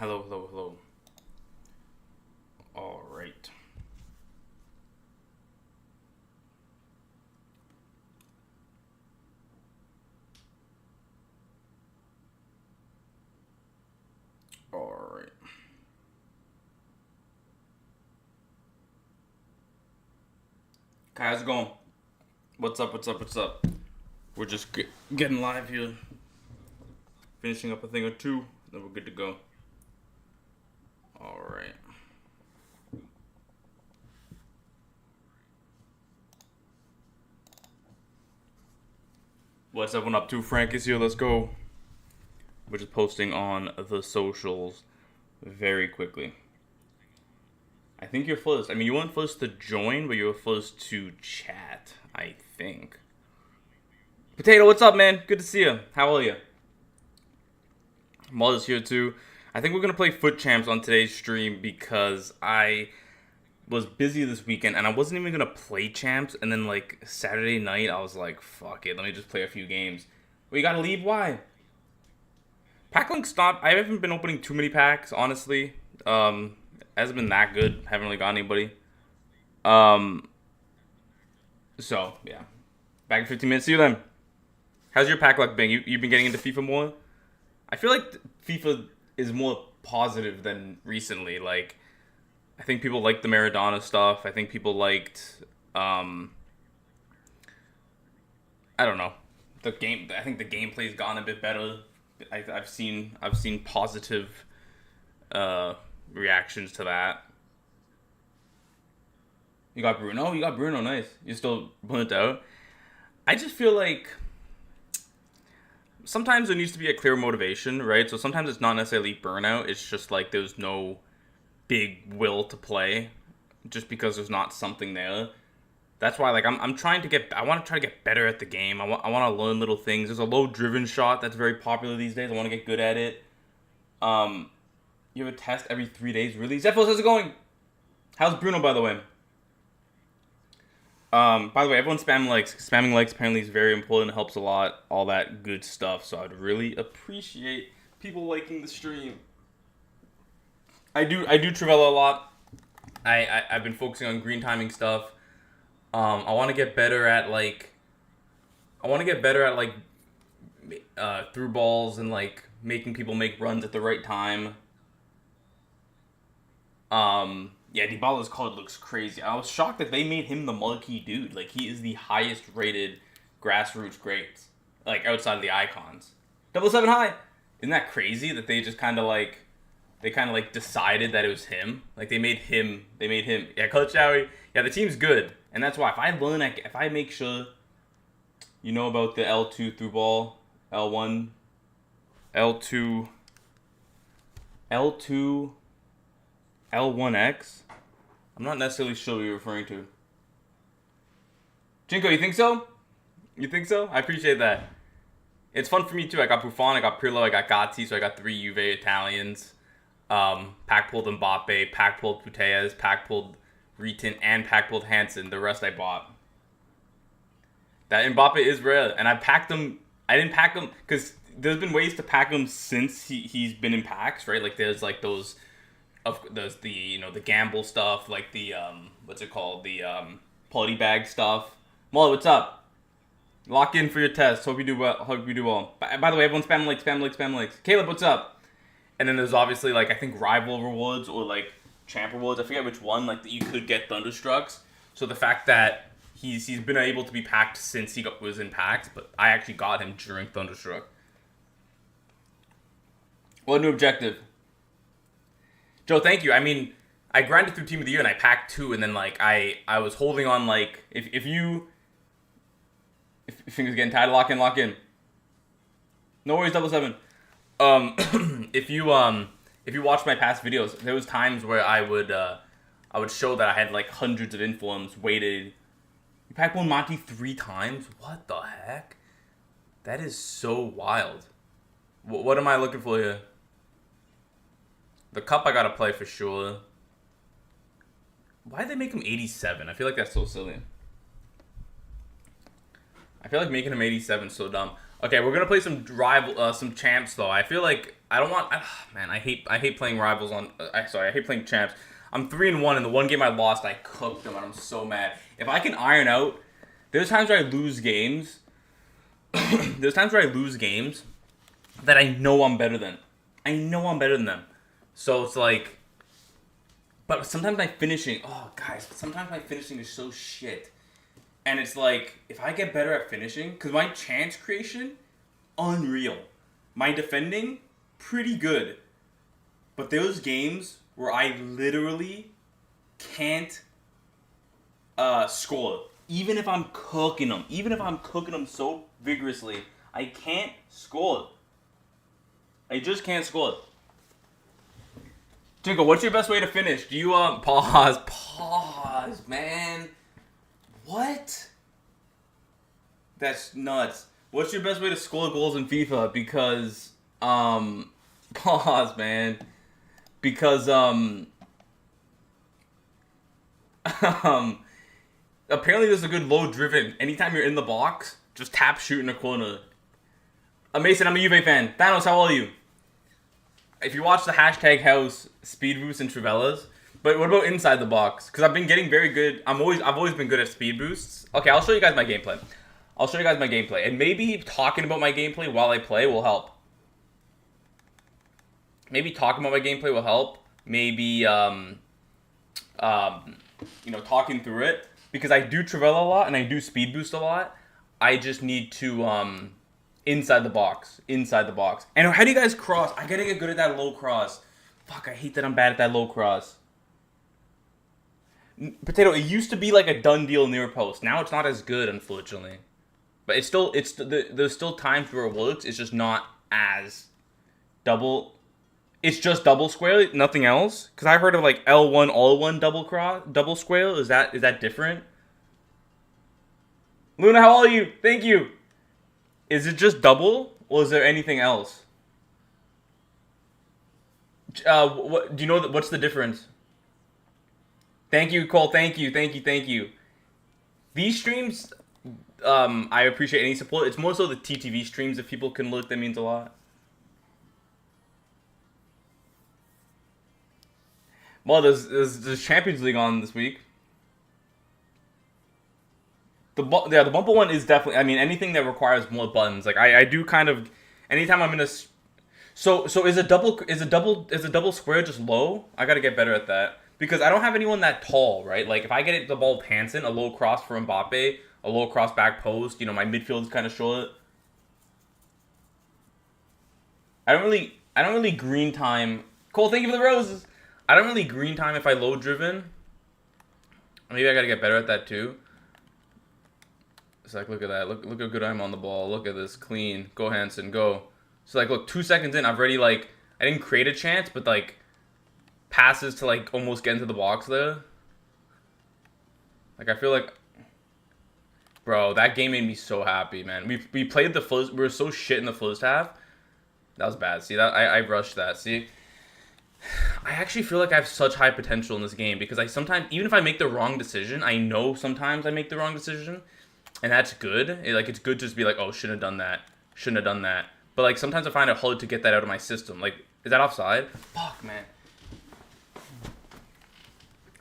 Hello, hello, hello. All right. All right. Okay, how's it going? What's up? What's up? What's up? We're just getting live here, finishing up a thing or two, then we're good to go. All right. What's everyone up to? Frank is here. Let's go. We're just posting on the socials very quickly. I think you're first. I mean, you weren't first to join, but you were first to chat, I think. Potato, what's up, man? Good to see you. How are you? Mother's here, too. I think we're going to play Fut Champs on today's stream because I was busy this weekend and I wasn't even going to play Champs. And then, like, Saturday night, I was like, fuck it, let me just play a few games. We got to leave? Why? Pack Link stopped. I haven't been opening too many packs, honestly. Hasn't been that good. Haven't really got anybody. So, yeah. Back in 15 minutes. See you then. How's your pack luck been? You've been getting into FIFA more? I feel like FIFA is more positive than recently. Like, I think people liked the Maradona stuff. I think people liked, I don't know. The game. I think the gameplay's gone a bit better. I've seen positive reactions to that. You got Bruno? You got Bruno, nice. You're still burnt out? I just feel like sometimes there needs to be a clear motivation, right? So sometimes it's not necessarily burnout. It's just like there's no big will to play just because there's not something there. That's why, like, I'm trying to get... I want to try to get better at the game. I want to learn little things. There's a low-driven shot that's very popular these days. I want to get good at it. You have a test every 3 days. Really? Zephos, how's it going? How's Bruno, by the way? By the way, everyone spamming likes. Spamming likes apparently is very important. It helps a lot. All that good stuff. So I'd really appreciate people liking the stream. I do Trivella a lot. I've been focusing on green timing stuff. I want to get better at through balls and like making people make runs at the right time. Yeah, Dybala's card looks crazy. I was shocked that they made him the marquee dude. Like, he is the highest rated grassroots great, like, outside of the icons. 7 high! Isn't that crazy that they just kind of decided that it was him? Like, they made him. Yeah, Coach Showy. Yeah, the team's good. And that's why, if I make sure you know about the L2 through ball, L1, L2, L1X? I'm not necessarily sure what you're referring to. Jinko, you think so? You think so? I appreciate that. It's fun for me too. I got Buffon, I got Pirlo, I got Gatti, so I got 3 Juve Italians. Pack pulled Mbappe, pack pulled Putellas, pack pulled Retin, and pack pulled Hansen. The rest I bought. That Mbappe is rare, and I packed him. I didn't pack him because there's been ways to pack him since he's been in packs, right? Like there's like those. There's the the gamble stuff, like the what's it called, the party bag stuff. Molly, what's up? Lock in for your test. Hope you do well. By the way, everyone spam likes. Caleb, what's up? And then there's obviously like I think rival rewards or like champ rewards. I forget which one. Like that you could get Thunderstrucks. So the fact that he's been able to be packed since he was in packs, but I actually got him during Thunderstruck. What new objective? Joe, thank you. I mean, I grinded through Team of the Year and I packed 2, and then like I was holding on like if fingers getting tired, lock in. No worries, 7. If you watch my past videos, there was times where I would show that I had like hundreds of informs waited. You packed one Monty 3 times? What the heck? That is so wild. What am I looking for here? The cup I gotta play for sure. Why did they make him 87? I feel like that's so silly. I feel like making him 87 is so dumb. Okay, we're gonna play some champs though. I feel like I don't want. Man, I hate playing rivals on. I hate playing champs. I'm 3-1, and the one game I lost, I cooked them, and I'm so mad. If I can iron out, there's times where I lose games. There's times where I lose games that I know I'm better than. I know I'm better than them. So it's like, but sometimes my finishing. Oh, guys, sometimes my finishing is so shit. And it's like, if I get better at finishing, because my chance creation, unreal. My defending, pretty good. But those games where I literally can't score, even if I'm cooking them so vigorously, I can't score. I just can't score. Jingle, what's your best way to finish? Do you pause, man? What? That's nuts. What's your best way to score goals in FIFA? Because pause, man. Because apparently there's a good low driven. Anytime you're in the box, just tap shoot in the corner. Mason, I'm a Juve fan. Thanos, how are you? If you watch the hashtag house, speed boosts and Trivellas. But what about inside the box? Because I've been getting very good. I've always been good at speed boosts. Okay, I'll show you guys my gameplay. And maybe talking about my gameplay while I play will help. Maybe talking through it, because I do Trivella a lot and I do speed boost a lot. I just need to inside the box. And how do you guys cross? I gotta get good at that low cross. Fuck, I hate that I'm bad at that low cross. Potato, it used to be like a done deal near post. Now it's not as good, unfortunately. But there's still times where it works. It's just not as double. It's just double square, nothing else. Because I heard of like L1 all one double square. Is that different? Luna, how are you? Thank you. Is it just double, or is there anything else? What do you know? What's the difference? Thank you, Cole. Thank you. These streams, I appreciate any support. It's more so the TTV streams. If people can look, that means a lot. Well, there's Champions League on this week. The bumper one is definitely. I mean, anything that requires more buttons. Like I do kind of. Anytime I'm in a. So is a double square just low? I gotta get better at that. Because I don't have anyone that tall, right? Like, if I get the ball with Hansen, a low cross for Mbappe, a low cross back post, my midfield is kind of short. I don't really green time. Cole, thank you for the roses. I don't really green time if I low driven. Maybe I gotta get better at that too. It's like, look at that. Look how good I'm on the ball. Look at this. Clean. Go, Hansen. Go. So, like, look, 2 seconds in, I've already, like, I didn't create a chance, but, like, passes to, like, almost get into the box there. Like, I feel like, bro, that game made me so happy, man. We played the first, we were so shit in the first half. That was bad. See, that I rushed that. See, I actually feel like I have such high potential in this game, because I sometimes, even if I make the wrong decision, I know sometimes I make the wrong decision, and that's good. It's good to just be like, oh, shouldn't have done that. But, like, sometimes I find it hard to get that out of my system. Like, is that offside? Fuck, man.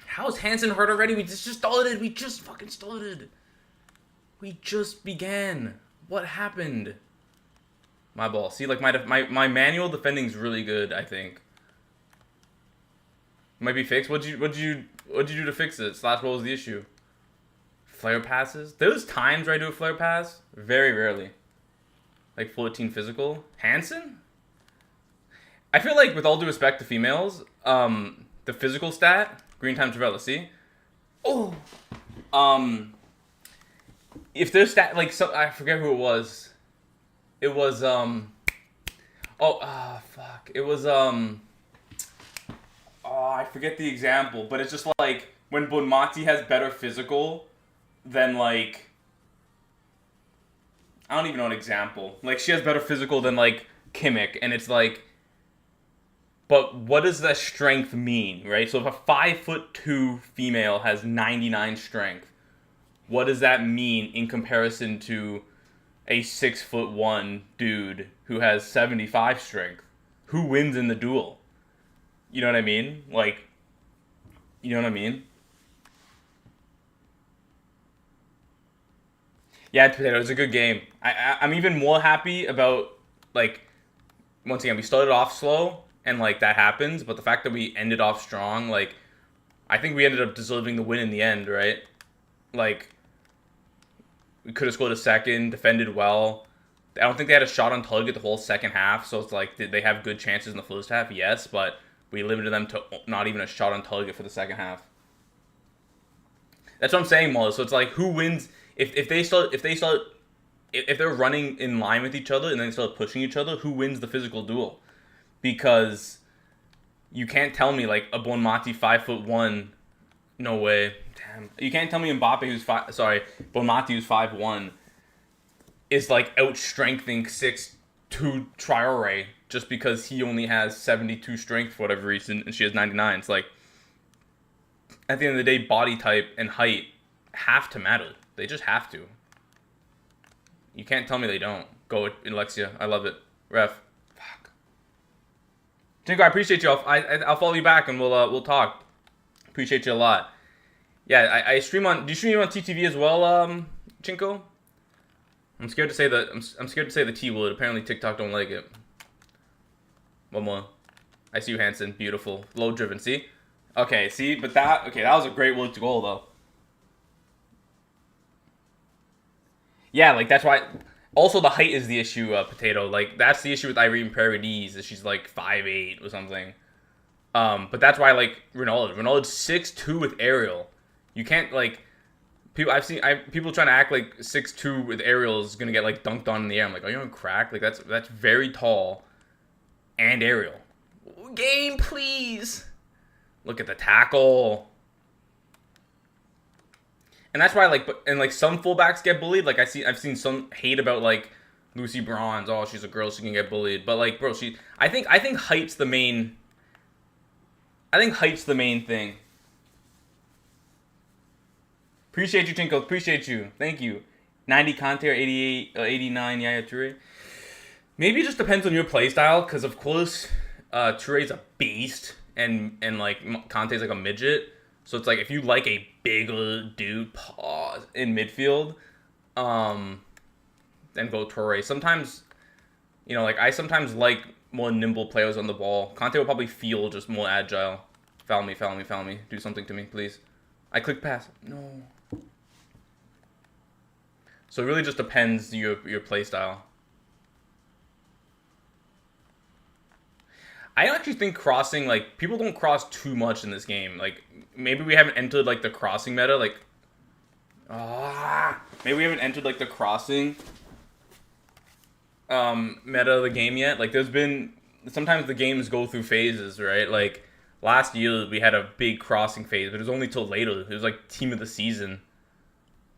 How's Hansen hurt already? We just started. We just fucking started. We just began. What happened? My ball. See, like, my manual defending is really good, I think. Might be fixed. What'd you do to fix it? Slash, what was the issue? Flare passes? There's times where I do a flare pass. Very rarely. Like 14 physical. Hansen? I feel like, with all due respect to females, the physical stat, green time Travella, see? Oh! If there's stat, like, I forget who it was. It was, fuck. It was, I forget the example, but it's just like, when Bonmati has better physical than, like, I don't even know an example. Like, she has better physical than, like, Kimmich, and it's like, but what does that strength mean, right? So if a 5'2" female has 99 strength, what does that mean in comparison to a 6'1" dude who has 75 strength. Who wins in the duel? You know what I mean? Like, you know what I mean? Yeah, Potato, it was a good game. I'm even more happy about, like, once again, we started off slow, and, like, that happens, but the fact that we ended off strong, like, I think we ended up deserving the win in the end, right? Like, we could have scored a second, defended well. I don't think they had a shot on target the whole second half, so it's like, did they have good chances in the first half? Yes, but we limited them to not even a shot on target for the second half. That's what I'm saying, Mo. So it's like, who wins if they're running in line with each other and then start pushing each other? Who wins the physical duel? Because you can't tell me like a Bonmati 5'1". No way. Damn. You can't tell me Mbappe Bonmati who's 5'1" is like out-strengthening 6'2" Traore just because he only has 72 strength for whatever reason and she has 99. It's like, at the end of the day, body type and height have to matter. They just have to. You can't tell me they don't. Go, Alexia. I love it. Ref. Fuck. Chinko, I appreciate you. I'll follow you back and we'll talk. Appreciate you a lot. Yeah, I stream on. Do you stream on TTV as well, Chinko? I'm scared to say the T word. Apparently TikTok don't like it. One more. I see you, Hanson. Beautiful. Low driven. See? Okay, see? But that was a great word to goal, though. Yeah, like, that's why... Also, the height is the issue, Potato. Like, that's the issue with Irene Paredes, is she's, like, 5'8" or something. But that's why, like, Ronaldo's 6'2" with aerial. You can't, like... People trying to act like 6'2" with aerial is gonna get, like, dunked on in the air. I'm like, are you on crack? Like, that's very tall and aerial. Game, please! Look at the tackle. And that's why, like, some fullbacks get bullied. Like, I've seen some hate about, like, Lucy Bronze. Oh, she's a girl, she can get bullied. But, like, bro, I think height's the main. I think height's the main thing. Appreciate you, Chinko. Appreciate you. Thank you. 90 Conte or 88, 89 Yaya Toure. Maybe it just depends on your playstyle, because of course, Toure's a beast, and like Conte's like a midget. So it's like, if you like a bigger dude in midfield, then go Toure. Sometimes, like, I sometimes like more nimble players on the ball. Conte will probably feel just more agile. Foul me. Do something to me, please. I click pass. No. So it really just depends your play style. I actually think crossing, like, people don't cross too much in this game. Like, maybe we haven't entered, like, the crossing meta. Like, maybe we haven't entered, like, the crossing meta of the game yet. Like, sometimes the games go through phases, right? Like, last year we had a big crossing phase, but it was only till later. It was, like, team of the season.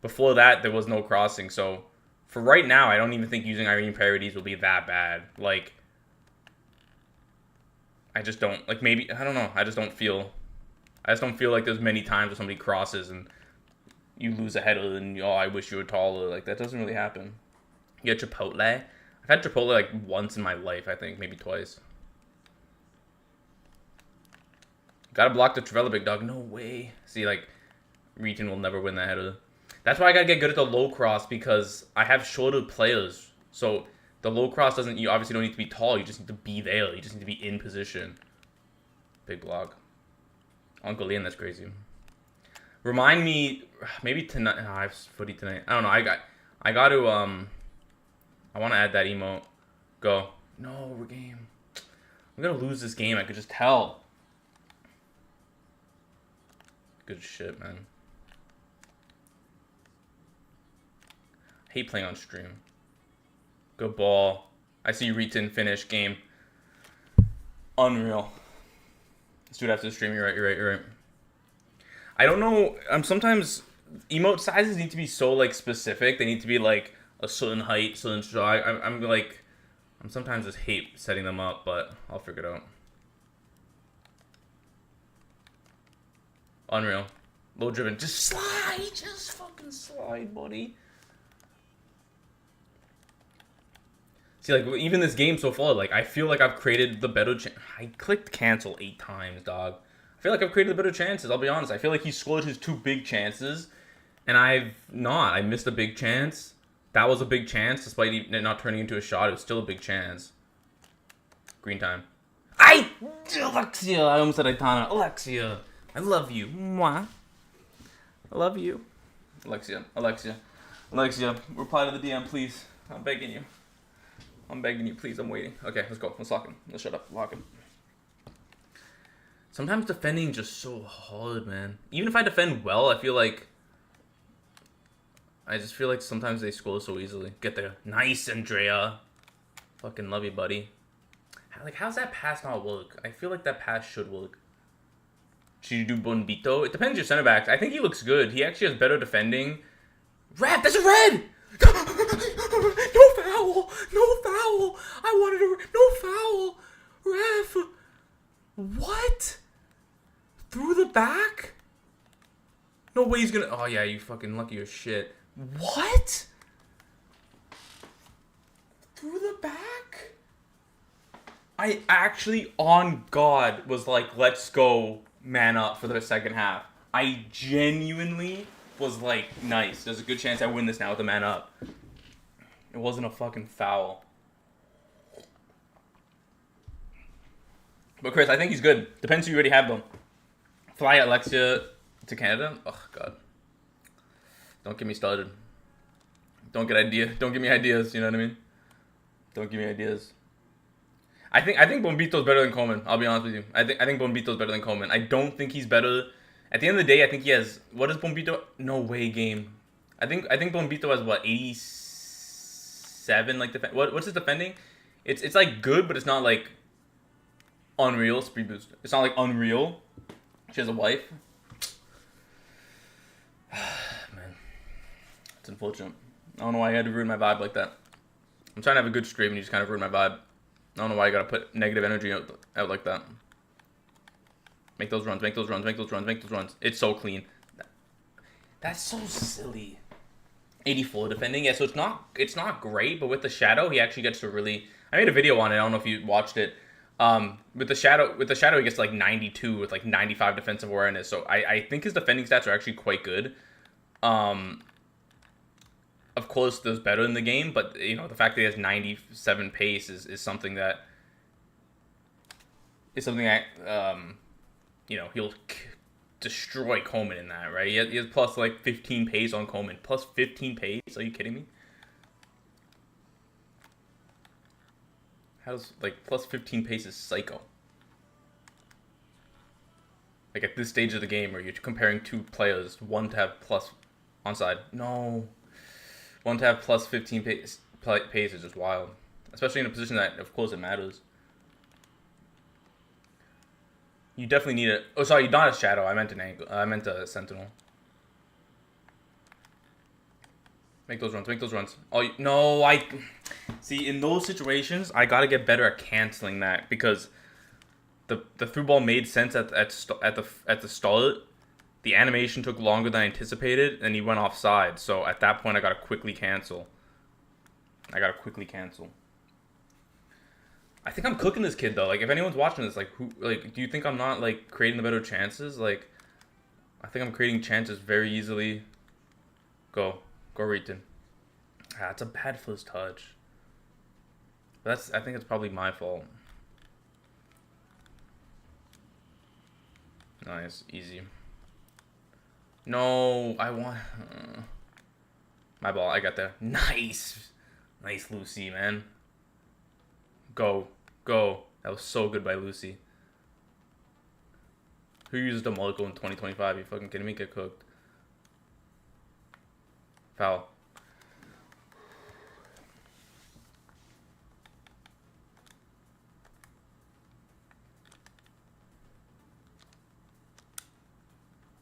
Before that, there was no crossing. So, for right now, I don't even think using Irene Paredes will be that bad. Like, I just don't, like, maybe, I don't know. I just don't feel like there's many times where somebody crosses and you lose a header and, I wish you were taller. Like, that doesn't really happen. You get Chipotle. I've had Chipotle, like, once in my life, I think. Maybe twice. Gotta block the Trevella, big dog. No way. See, like, Region will never win that header. That's why I gotta get good at the low cross, because I have shorter players. So the low cross you obviously don't need to be tall. You just need to be there. You just need to be in position. Big block. Uncle Ian, that's crazy. Remind me, maybe tonight. Oh, I have footy tonight. I don't know. I got to. I want to add that emote. Go. No, we're game. I'm gonna lose this game. I could just tell. Good shit, man. I hate playing on stream. Good ball. I see Reeton finish game. Unreal. Let's do it after the stream. You're right. I don't know. Sometimes emote sizes need to be so, like, specific. They need to be, like, a certain height, certain stride. I'm sometimes just hate setting them up, but I'll figure it out. Unreal. Low driven. Just slide. Just fucking slide, buddy. See, like, even this game so far, like, I feel like I've created the better chance. I clicked cancel 8 times, dog. I feel like I've created the better chances, I'll be honest. I feel like he scored his 2 big chances, and I've not. I missed a big chance. That was a big chance, despite it not turning into a shot. It was still a big chance. Green time. Alexia! I almost said Aitana. Alexia, I love you. Mwah. I love you. Alexia, reply to the DM, please. I'm begging you. Please. I'm waiting. Okay, let's go. Let's lock him. Let's shut up. Lock him. Sometimes defending is just so hard, man. Even if I defend well, I just feel like sometimes they score so easily. Get there. Nice, Andrea. Fucking love you, buddy. Like, how's that pass not work? I feel like that pass should work. Should you do Bonbito? It depends your center backs. I think he looks good. He actually has better defending. Red! That's a red! No foul! No foul! I wanted a... No foul! Ref! What? Through the back? No way he's gonna... Oh, yeah, you fucking lucky as shit. What? Through the back? I actually, on God, was like, let's go man up for the second half. I genuinely was like, nice. There's a good chance I win this now with the man up. It wasn't a fucking foul. But Chris, I think he's good. Depends who you already have though. Fly Alexia to Canada? Oh God. Don't get me started. Don't give me ideas, you know what I mean? Don't give me ideas. I think Bombito's better than Coleman. I'll be honest with you. I think Bombito's better than Coleman. I don't think he's better. At the end of the day, I think he has... What is Bombito? No way game. I think Bombito has what, 87 like what's his defending? It's like good, but it's not like unreal. Speed boost. It's not like unreal. She has a wife. Man, it's unfortunate. I don't know why you had to ruin my vibe like that. I'm trying to have a good stream and you just kind of ruined my vibe. I don't know why you gotta put negative energy out like that. Make those runs. It's so clean. That's so silly. 84 defending. Yeah, so it's not great, but with the shadow, he actually gets to really... I made a video on it. I don't know if you watched it. With the shadow, he gets to like 92 with like 95 defensive awareness. So I think his defending stats are actually quite good. Of course, there's better in the game, but you know the fact that he has 97 pace is something that you know, he'll destroy Coleman in that, right? He has plus like 15 pace on Coleman. Plus 15 pace? Are you kidding me? How's like plus 15 pace is psycho? Like at this stage of the game where you're comparing two players, one to have plus onside. No. One to have plus 15 pace is just wild. Especially in a position that, of course, it matters. You definitely need it. Oh, sorry, not a shadow. I meant an angle. I meant a sentinel. Make those runs. Oh, no, see, in those situations, I gotta get better at canceling that because the through ball made sense at the start. The animation took longer than I anticipated, and he went offside. So at that point, I gotta quickly cancel. I think I'm cooking this kid though. Like, if anyone's watching this, like, do you think I'm not like creating the better chances? Like, I think I'm creating chances very easily. Go, Reeton. It's a bad first touch. I think it's probably my fault. Nice, easy. No, I want... my ball, I got there. Nice, Lucy, man. Go. That was so good by Lucy. Who uses Demolico in 2025? You fucking kidding me? Get cooked. Foul.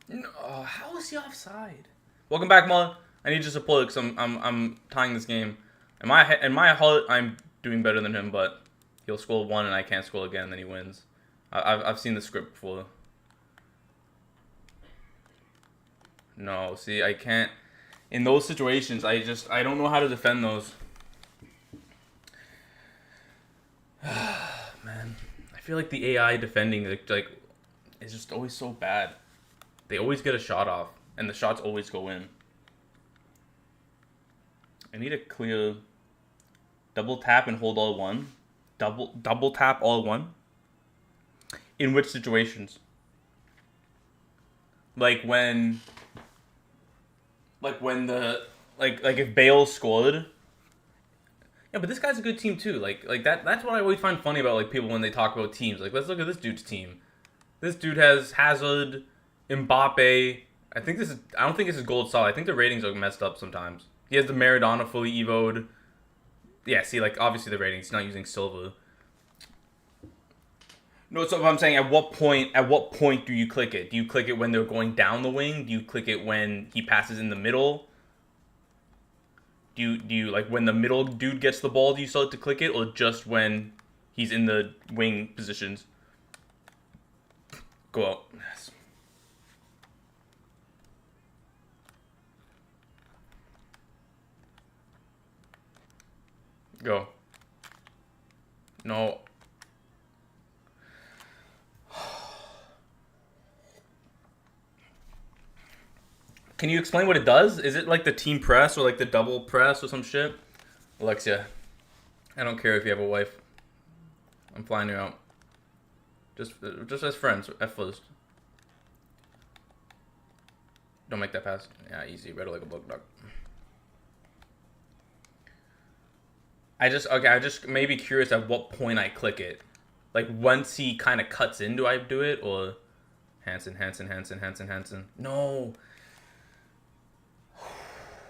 No, how is he offside? Welcome back, Mullen. I need your support because I'm tying this game. In my heart, I'm doing better than him, but he'll score one and I can't score again, and then he wins. I've seen the script before. No, see, I can't. In those situations, I don't know how to defend those. Man, I feel like the AI defending like is just always so bad. They always get a shot off, and the shots always go in. I need a clear double tap and hold all one. Double tap all one. In which situations? Like when like if Bale scored. Yeah, but this guy's a good team too. Like that's what I always find funny about like people when they talk about teams. Like let's look at this dude's team. This dude has Hazard, Mbappe. I don't think this is gold solid. I think the ratings are messed up sometimes. He has the Maradona fully evoed. Yeah, see, like obviously the ratings. He's not using silver. No, so I'm saying at what point do you click it? Do you click it when they're going down the wing? Do you click it when he passes in the middle? Do you like when the middle dude gets the ball, do you start to click it, or just when he's in the wing positions? Go out. Yes. Go. No. Can you explain what it does? Is it like the team press or like the double press or some shit? Alexia, I don't care if you have a wife. I'm flying you out. Just as friends at first. Don't make that pass. Yeah, easy. Better like a block dog. I just maybe curious at what point I click it. Like once he kind of cuts in, do I do it or Hansen? No.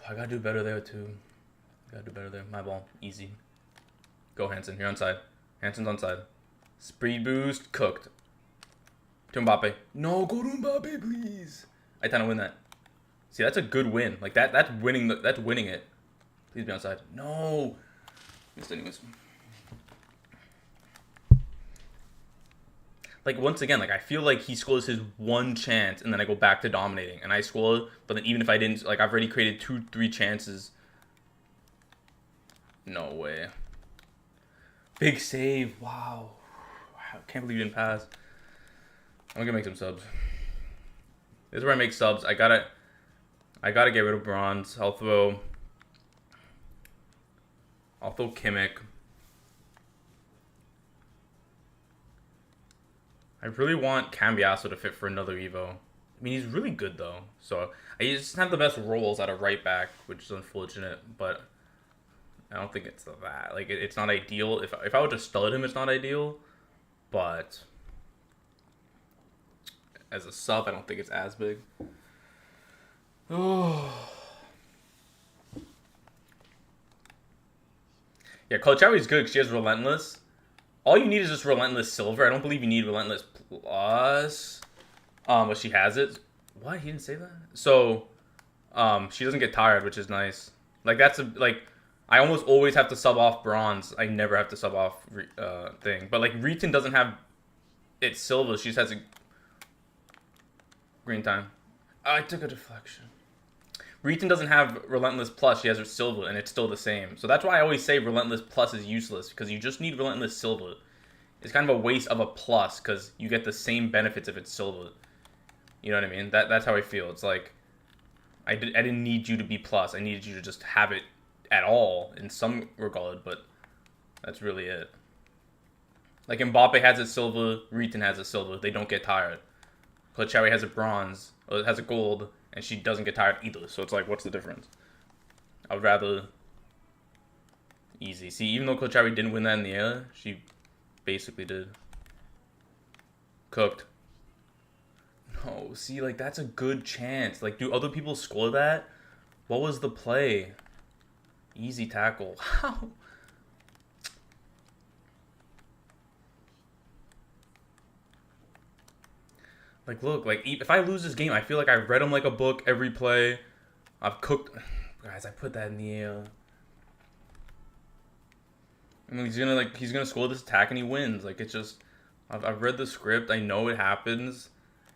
I gotta do better there too. My ball. Easy. Go Hansen. You're onside. Hansen's onside. Speed boost. Cooked. To Mbappe. No, go to Mbappe, please. I trying to win that. See, that's a good win. Like that's winning it. Please be onside. No. Missed anyways. Like once again, like I feel like he scores his one chance and then I go back to dominating and I score, but then even if I didn't, like I've already created 2-3 chances. No way. Big save. Wow. I can't believe you didn't pass. I'm gonna make some subs. This is where I make subs. I gotta get rid of bronze. I'll throw Kimmich. I really want Cambiasso to fit for another Evo. I mean, he's really good, though. So, I just have the best rolls out of right back, which is unfortunate. But I don't think it's that. Like, it's not ideal. If I were to stud him, it's not ideal. But as a sub, I don't think it's as big. Oh. Yeah, Kolchawi's good because she has Relentless. All you need is just Relentless Silver. I don't believe you need Relentless Plus. But she has it. What? He didn't say that? So, she doesn't get tired, which is nice. Like, I almost always have to sub off bronze. I never have to sub off thing. But, like, Riton doesn't have it silver. She just has a green time. Oh, I took a deflection. Riton doesn't have Relentless Plus. She has her Silver, and it's still the same. So that's why I always say Relentless Plus is useless, because you just need Relentless Silver. It's kind of a waste of a plus, because you get the same benefits if it's Silver. You know what I mean? That's how I feel. It's like, I didn't need you to be Plus. I needed you to just have it at all, in some regard, but that's really it. Like, Mbappe has a Silver, Riton has a Silver. They don't get tired. Kolchawi has a Bronze, or has a Gold, and she doesn't get tired either. So it's like, what's the difference? I would rather easy. See, even though Kolchawi didn't win that in the air, she basically did. Cooked. No, see, like, that's a good chance. Like, do other people score that? What was the play? Easy tackle. How? Like, look, like, if I lose this game, I feel like I read him like a book every play. I've cooked. Guys, I put that in the air. I mean, he's gonna score this attack and he wins. Like, it's just, I've read the script. I know it happens.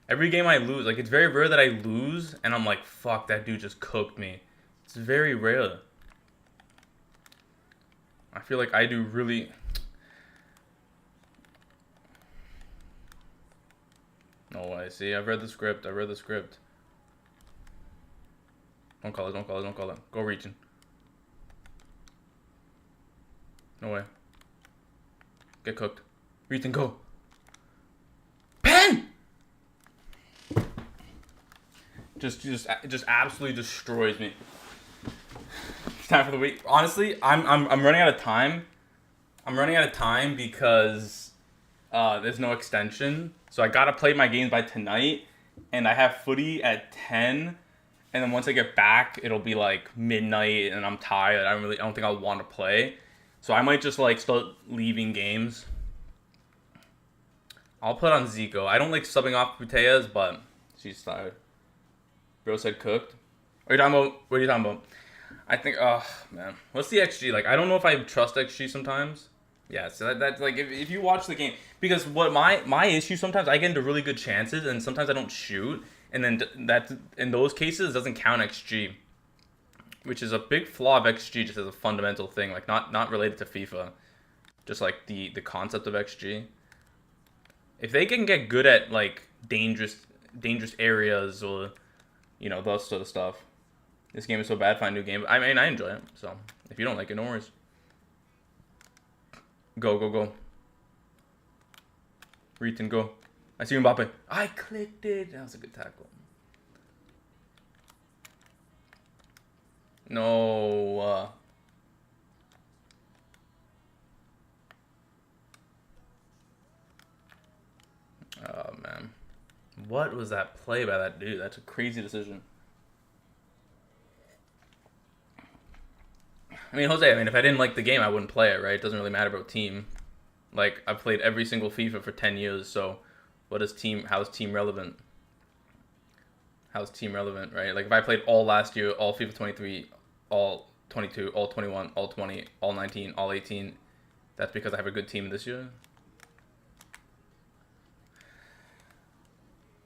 Every game I lose, like, it's very rare that I lose and I'm like, fuck, that dude just cooked me. It's very rare. I feel like I do really... I see. I've read the script. Don't call it. Go reaching. No way. Get cooked. Ethan, go. Pen! Just absolutely destroys me. It's time for the week. Honestly, I'm running out of time. I'm running out of time because there's no extension. So I gotta play my games by tonight, and I have footy at 10. And then once I get back, it'll be like midnight, and I'm tired. I don't think I'll want to play. So I might just like start leaving games. I'll put on Zico. I don't like subbing off Puteas, but she's tired. Bro said cooked. What are you talking about? I think, oh man, what's the XG like? I don't know if I trust XG sometimes. Yeah, so that's like if you watch the game, because what my issue sometimes, I get into really good chances and sometimes I don't shoot, and then that in those cases it doesn't count XG, which is a big flaw of XG just as a fundamental thing, like not related to FIFA, just like the concept of XG. If they can get good at like dangerous areas or those sort of stuff. This game is so bad, find a new game. I mean, I enjoy it, so if you don't like it, no worries. Go. Reeton, go. I see Mbappe. I clicked it. That was a good tackle. No. Oh, man. What was that play by that dude? That's a crazy decision. I mean, Jose, if I didn't like the game, I wouldn't play it, right? It doesn't really matter about team. Like, I've played every single FIFA for 10 years, so how's team relevant? How's team relevant, right? Like, if I played all last year, all FIFA 23, all 22, all 21, all 20, all 19, all 18, that's because I have a good team this year?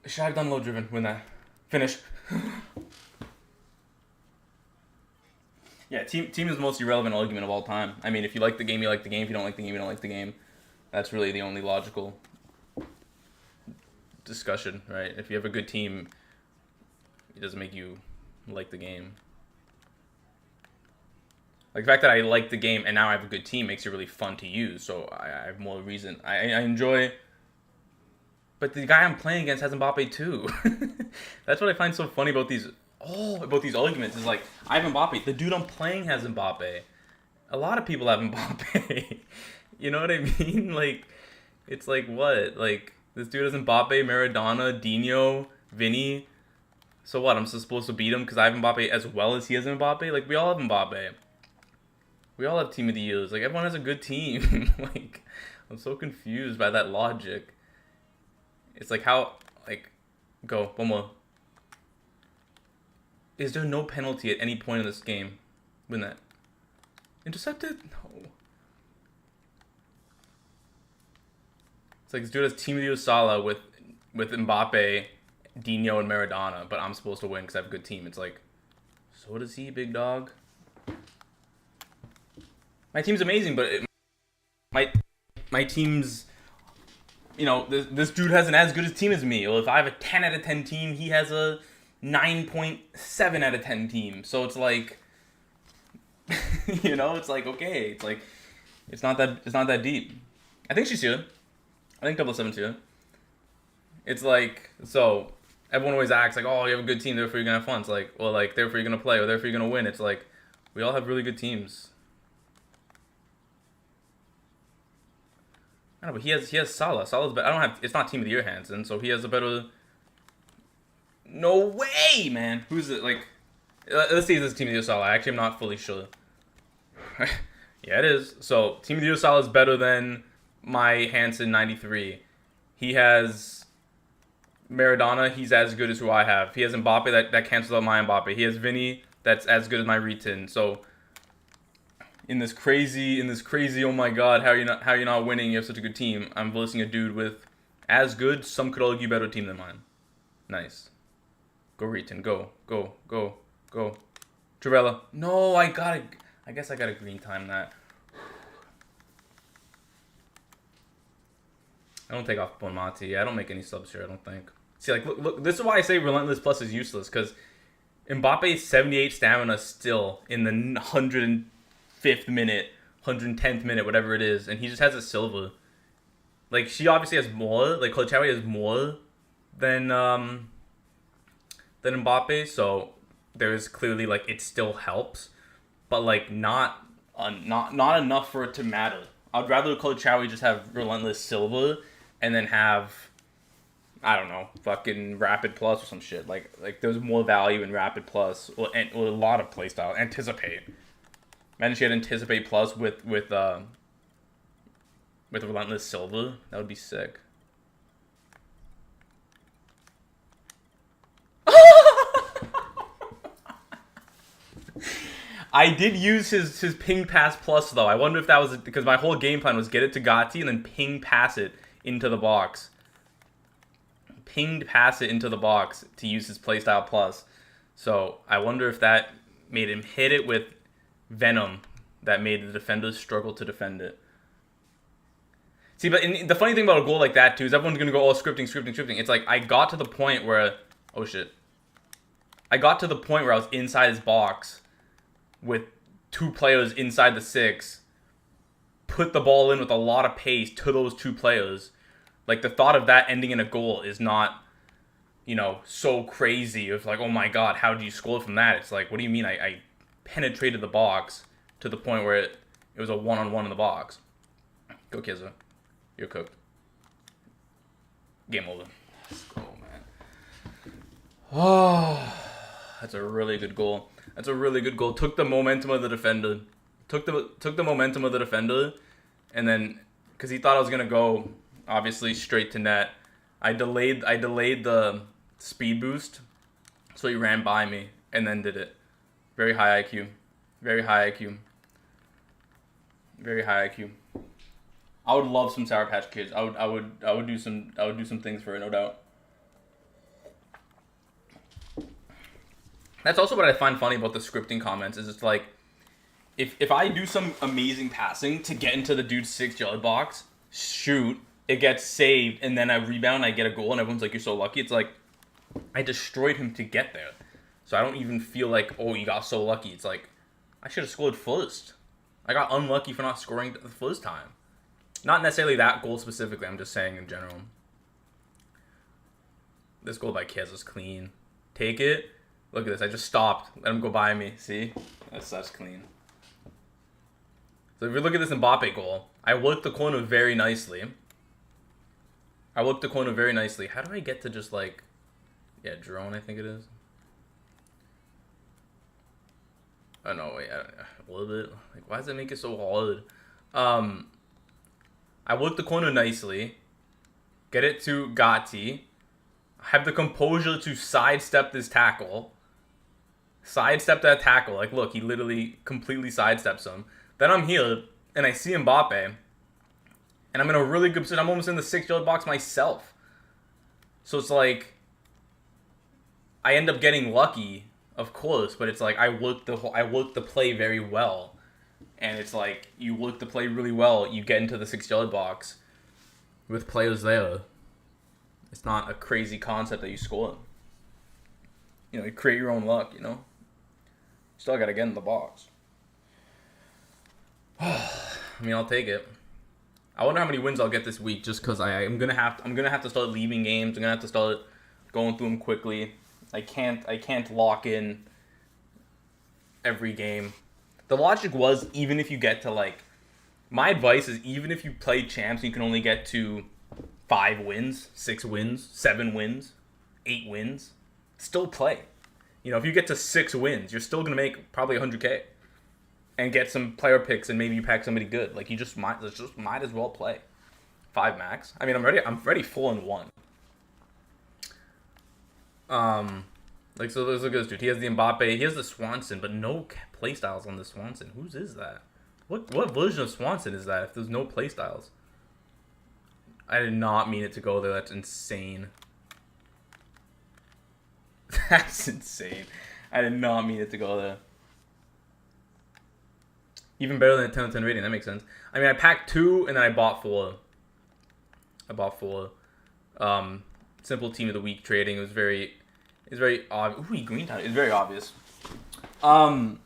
Should I have done low driven? Win that. Finish. Yeah, team is the most irrelevant argument of all time. I mean, if you like the game, you like the game. If you don't like the game, you don't like the game. That's really the only logical discussion, right? If you have a good team, it doesn't make you like the game. Like, the fact that I like the game and now I have a good team makes it really fun to use, so I have more reason. I enjoy... But the guy I'm playing against has Mbappe too. That's what I find so funny about these arguments is like, I have Mbappe. The dude I'm playing has Mbappe. A lot of people have Mbappe. You know what I mean? Like, it's like what? Like, this dude has Mbappe, Maradona, Dino, Vinny. So what? I'm still supposed to beat him because I have Mbappe as well as he has Mbappe? Like, we all have Mbappe. We all have team of the years. Like, everyone has a good team. Like, I'm so confused by that logic. It's like how, like, go, one more. Is there no penalty at any point in this game? Win that. Intercepted? No. It's like this dude has Team of the Year Salah with Mbappe, Dino, and Maradona, but I'm supposed to win because I have a good team. It's like, so does he, big dog? My team's amazing, but my team's... this dude has an as good a team as me. Well, if I have a 10 out of 10 team, he has a 9.7 out of 10 team. So it's like, it's like, okay. It's like, it's not that deep. I think she's here. I think 007's here. It's like, so everyone always acts like, oh, you have a good team, therefore you're going to have fun. It's like, well, like, therefore you're going to play, or therefore you're going to win. It's like, we all have really good teams. I don't know, but he has Salah. Salah's better. It's not Team of the Year Hansen, so he has a better... No way, man. Who's it? Like, let's see if this is Team of the Year Salah. Actually, I'm not fully sure. Yeah, it is. So, Team of the Year Salah is better than my Hansen 93. He has Maradona. He's as good as who I have. He has Mbappe. That cancels out my Mbappe. He has Vinny. That's as good as my Reeton. So... In this crazy, oh my god, how you're not winning? You have such a good team. I'm voicing a dude with as good, some could argue better team than mine. Nice. Go Reeton, go. Trivella. No, I guess I gotta green time that. I don't take off Bonmati. I don't make any subs here, I don't think. See, like, look, this is why I say Relentless Plus is useless, because Mbappe's 78 stamina still in the 105th minute, 110th minute, whatever it is, and he just has a silver. Like, she obviously has more, like, Kolchawi has more than Mbappe, so there's clearly, like, it still helps, but, like, not enough for it to matter. I'd rather Kolchawi just have Relentless Silver and then have, I don't know, fucking Rapid Plus or some shit. Like there's more value in Rapid Plus or a lot of playstyle. Anticipate. Imagine she had Anticipate Plus with Relentless Silver. That would be sick. I did use his ping pass plus though. I wonder if that was because my whole game plan was get it to Gatti and then ping pass it into the box. Pinged pass it into the box to use his playstyle plus. So I wonder if that made him hit it with Venom that made the defenders struggle to defend it. See, but the funny thing about a goal like that too is everyone's gonna go, oh, scripting. It's like I got to the point where, oh shit. I got to the point where I was inside his box with two players inside the 6, put the ball in with a lot of pace to those two players. Like, the thought of that ending in a goal is not, you know, so crazy. It's like, oh my god, how do you score from that? It's like, what do you mean I penetrated the box to the point where it was a one-on-one in the box? Go, Kizza. You're cooked. Game over. Let's go, man. Oh, that's a really good goal. That's a really good goal. Took the momentum of the defender. Took the momentum of the defender, and then because he thought I was gonna go obviously straight to net, I delayed the speed boost, so he ran by me and then did it. Very high IQ, very high IQ, very high IQ. I would love some Sour Patch Kids. I would do some things for it, no doubt. That's also what I find funny about the scripting comments, is it's like, if I do some amazing passing to get into the dude's 6-yard box, shoot, it gets saved, and then I rebound, I get a goal, and everyone's like, you're so lucky. It's like, I destroyed him to get there. So I don't even feel like, oh, you got so lucky. It's like, I should have scored first. I got unlucky for not scoring the first time. Not necessarily that goal specifically, I'm just saying in general. This goal by Kez is clean. Take it. Look at this. I just stopped. Let him go by me. See? That's clean. So if you look at this Mbappe goal, I worked the corner very nicely. How do I get to just like... Yeah, drone, I think it is. Oh, no, wait. A little bit. Like, why does it make it so hard? I worked the corner nicely. Get it to Gatti. Have the composure to sidestep this tackle. Sidestep that tackle. Like, look, he literally completely sidesteps him. Then I'm here, and I see Mbappe. And I'm in a really good position. I'm almost in the 6-yard box myself. So it's like, I end up getting lucky, of course, but it's like I worked the play very well. And it's like, you work the play really well, you get into the 6-yard box with players there. It's not a crazy concept that you score. You know, you create your own luck, you know? Still gotta get in the box. I mean, I'll take it. I wonder how many wins I'll get this week, just because I'm gonna have to start leaving games. I'm gonna have to start going through them quickly. I can't lock in every game. The logic was, even if you get to like, my advice is, even if you play champs and you can only get to 5 wins, 6 wins, 7 wins, 8 wins, still play. You know, if you get to 6 wins, you're still gonna make probably 100K. And get some player picks, and maybe you pack somebody good. Like, you just might as well play 5 max. I mean, I'm ready 4-1. Like, so look at this dude. He has the Mbappe, he has the Swanson, but no playstyles on the Swanson. Whose is that? What version of Swanson is that if there's no playstyles? I did not mean it to go there. That's insane. That's insane. I did not mean it to go there. Even better than a 10 on 10 rating. That makes sense. I mean, I packed 2 and then I bought 4. simple team of the week trading. It was very obvious. Ooh, green time. It's very obvious. I'm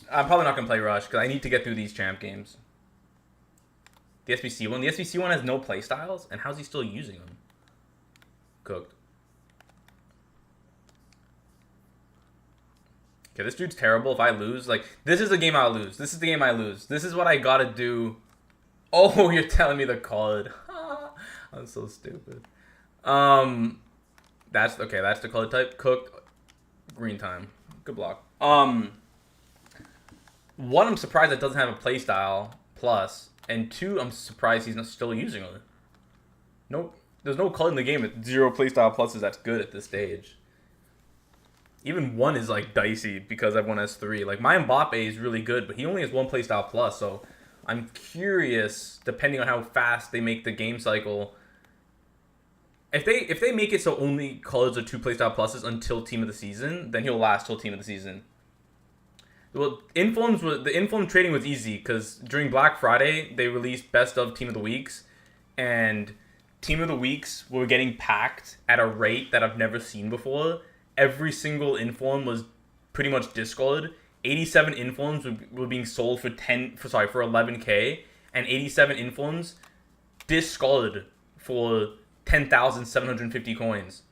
probably not gonna play Rush because I need to get through these champ games. The SBC one. The SBC one has no play styles, and how's he still using them? Cooked. Okay, this dude's terrible. If I lose, like, this is the game I'll lose. This is the game I lose. This is what I gotta do. Oh, you're telling me the colored. I'm so stupid. That's okay. That's the color type. Cooked. Green time. Good block. One, I'm surprised it doesn't have a playstyle plus, and two, I'm surprised he's not still using it. Nope. There's no color in the game with 0 playstyle pluses that's good at this stage. Even 1 is like dicey because everyone has 3. Like my Mbappe is really good, but he only has 1 playstyle plus, so I'm curious, depending on how fast they make the game cycle. If they make it so only colors are 2 playstyle pluses until team of the season, then he'll last till team of the season. Well, the inform trading was easy because during Black Friday they released best of team of the weeks, and team of the weeks were getting packed at a rate that I've never seen before. Every single inform was pretty much discarded. 87 informs were being sold for 11K, and 87 informs discarded for 10,750 coins.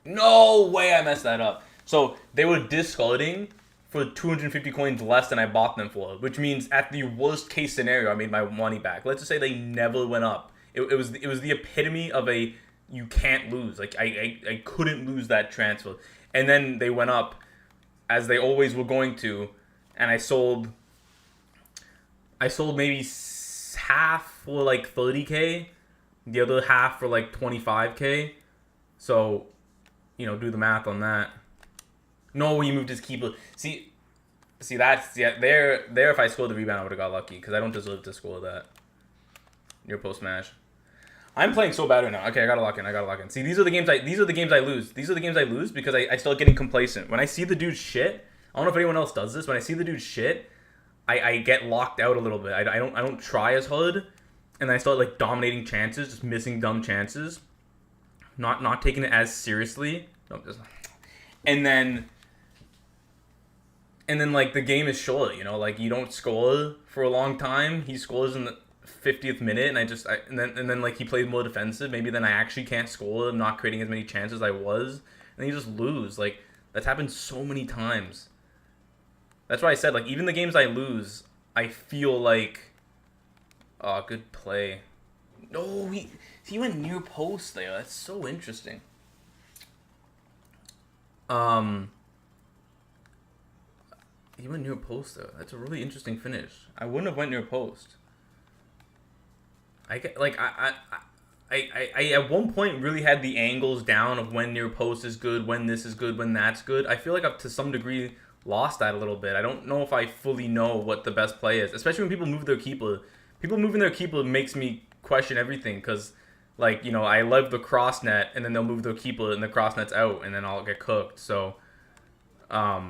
No way I messed that up. So they were discarding for 250 coins less than I bought them for, which means at the worst case scenario, I made my money back. Let's just say they never went up. It was the epitome of a you can't lose. Like I couldn't lose that transfer. And then they went up as they always were going to, and I sold maybe half for like 30K, the other half for like 25K. So, do the math on that. No, he moved his keeper. See that's there. If I scored the rebound, I would have got lucky because I don't deserve to score that. Near post smash. I'm playing so bad right now. Okay, I gotta lock in. See, these are the games I lose. These are the games I lose because I start getting complacent. When I see the dude shit, I don't know if anyone else does this. When I see the dude shit, I get locked out a little bit. I don't try as hard, and then I start like dominating chances, just missing dumb chances, not taking it as seriously. And then like the game is short, like you don't score for a long time. He scores in the 50th minute, and then like he played more defensive. Maybe then I actually can't score. I'm not creating as many chances as I was, and then you just lose. Like that's happened so many times. That's why I said like even the games I lose, I feel like, oh, good play. No, he went near post there. That's so interesting. He went near post though. That's a really interesting finish. I wouldn't have went near post. I get like I at one point really had the angles down of when near post is good, when this is good, when that's good. I feel like I've to some degree lost that a little bit. I don't know if I fully know what the best play is, especially when people move their keeper. People moving their keeper makes me question everything because, like, I love the cross net and then they'll move their keeper and the cross net's out and then I'll get cooked. So, I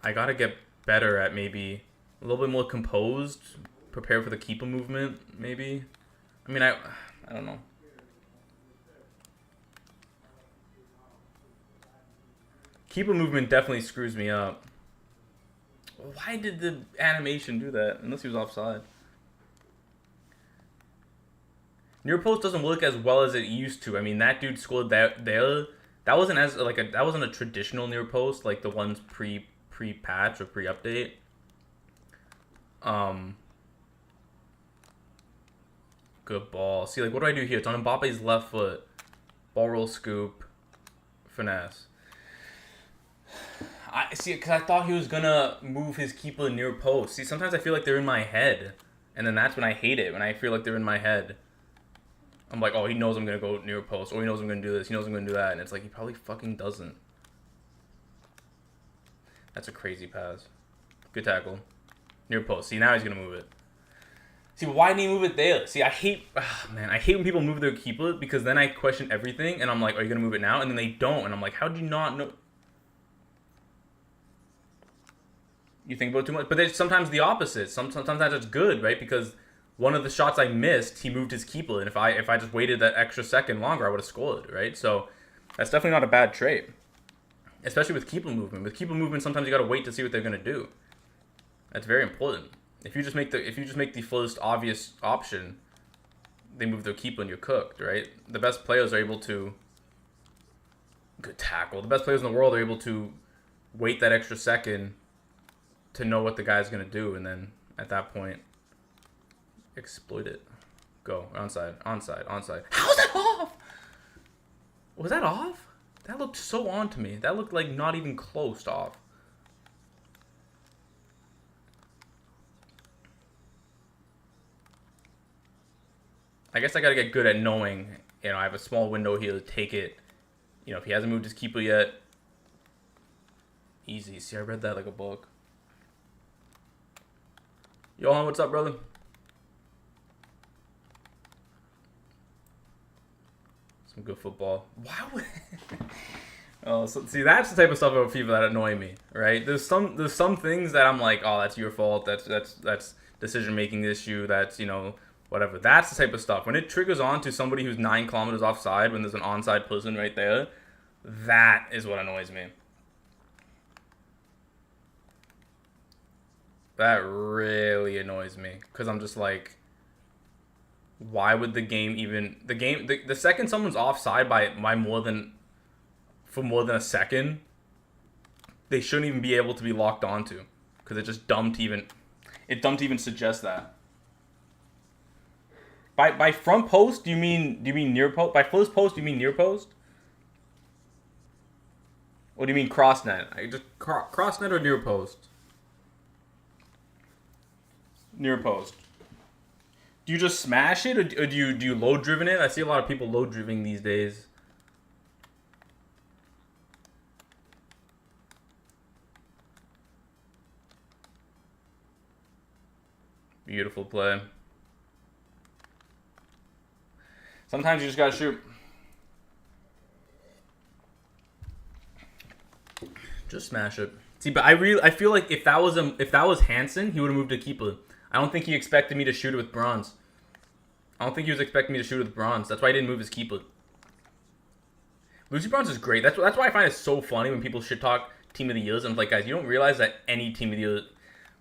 gotta get better at maybe a little bit more composed, prepare for the keeper movement, maybe. I mean, I don't know. Keeper movement definitely screws me up. Why did the animation do that? Unless he was offside. Near post doesn't work as well as it used to. I mean, that dude scored that there. That wasn't a traditional near post like the ones pre-patch or pre-update. Good ball. See, like, what do I do here? It's on Mbappe's left foot. Ball roll scoop. Finesse. Because I thought he was going to move his keeper near post. See, sometimes I feel like they're in my head. And then that's when I hate it, when I feel like they're in my head. I'm like, oh, he knows I'm going to go near post. Oh, he knows I'm going to do this. He knows I'm going to do that. And it's like, he probably fucking doesn't. That's a crazy pass. Good tackle. Near post. See, now he's going to move it. See, why didn't he move it there? See, I hate when people move their keeper because then I question everything. And I'm like, are you going to move it now? And then they don't. And I'm like, how did you not know? You think about it too much. But there's sometimes the opposite. Sometimes that's good, right? Because one of the shots I missed, he moved his keeper, and if I just waited that extra second longer, I would have scored, right? So that's definitely not a bad trait, especially with keeper movement. With keeper movement, sometimes you gotta wait to see what they're gonna do. That's very important. If you just make the first obvious option, they move their keeper and you're cooked, right? The best players are able to good tackle. The best players in the world are able to wait that extra second to know what the guy's gonna do, and then at that point, exploit it. Go onside, onside, onside. How's that off? Was that off? That looked so on to me. That looked like not even close to off. I guess I gotta get good at knowing, I have a small window here to take it. If he hasn't moved his keeper yet, easy. See, I read that like a book. Johan, what's up, brother? Some good football. Wow. Oh, so see, that's the type of stuff about FIFA that annoy me, right? There's some things that I'm like, oh, that's your fault. That's decision making issue. That's whatever. That's the type of stuff. When it triggers on to somebody who's 9 kilometers offside, when there's an onside person right there, that is what annoys me. That really annoys me, because I'm just like, why would the game even the second someone's offside by more than a second, they shouldn't even be able to be locked onto, because it's just dumb to even suggest that. By front post, do you mean near post? By first post, do you mean near post? What do you mean cross net? Just cross net or near post? Near post. Do you just smash it, or do you load driven it? I see a lot of people load driven these days. Beautiful play. Sometimes you just gotta shoot. Just smash it. See, but I feel like if that was Hansen, he would have moved to keeper. I don't think he expected me to shoot it with bronze. I don't think he was expecting me to shoot it with bronze. That's why he didn't move his keeper. Lucy Bronze is great. That's why I find it so funny when people shit talk Team of the Years. And I'm like, guys, you don't realize that any Team of the Year,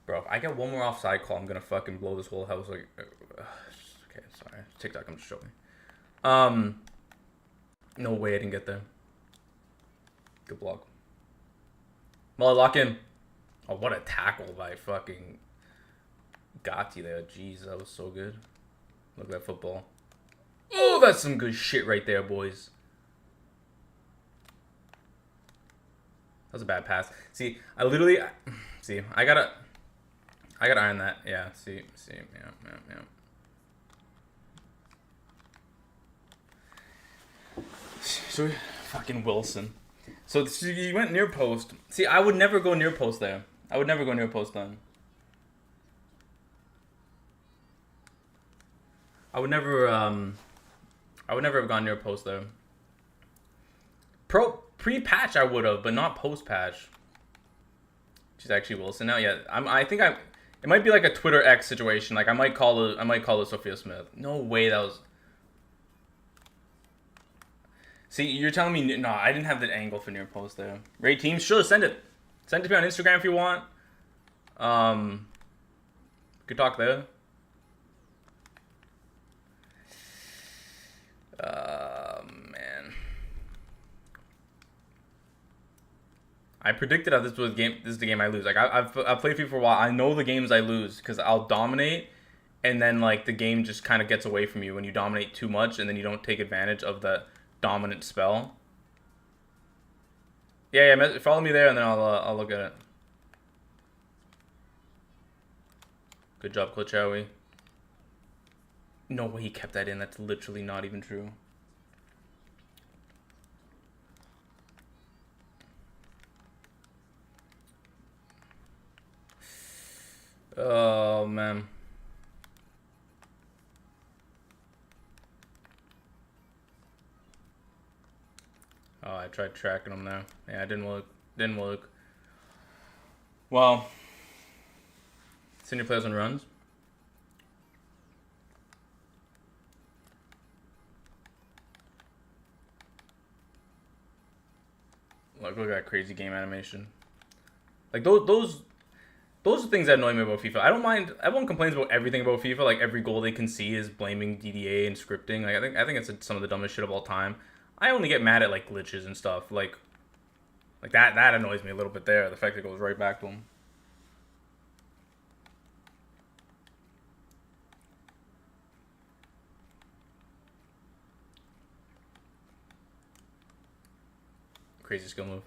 bro. If I get one more offside call, I'm gonna fucking blow this whole house. Like, okay, sorry, TikTok, I'm just joking. No way I didn't get there. Good block. Well, lock in. Oh, what a tackle by fucking Gotti there. Jeez, that was so good. Look at that football. Oh, that's some good shit right there, boys. That was a bad pass. See, I gotta iron that. Yeah, yeah. So, fucking Wilson. So you went near post. See, I would never go near post there. I would never go near post then. I would never have gone near post there. Pre-patch I would have, but not post-patch. She's actually Wilson now. Yeah, it might be like a Twitter X situation. Like I might call her Sophia Smith. No way that was. See, you're telling me no? I didn't have the angle for near post there. Rate teams, sure, send it. Send it to me on Instagram if you want. Could talk there. Man. I predicted that this is the game I lose. Like I've played FIFA for a while. I know the games I lose because I'll dominate, and then like the game just kind of gets away from you when you dominate too much, and then you don't take advantage of the dominant spell. Yeah. Follow me there, and then I'll look at it. Good job, Klochawi. No way he kept that in. That's literally not even true. Oh, man. Oh, I tried tracking him there. Yeah, it didn't work. Didn't work. Well, senior players on runs. look at that crazy game animation. Like those are things that annoy me about FIFA. I don't mind. Everyone complains about everything about FIFA. Like every goal they can see is blaming DDA and scripting. Like I think it's some of the dumbest shit of all time. I only get mad at like glitches and stuff. Like that annoys me a little bit there. The fact that it goes right back to him. Crazy skill move.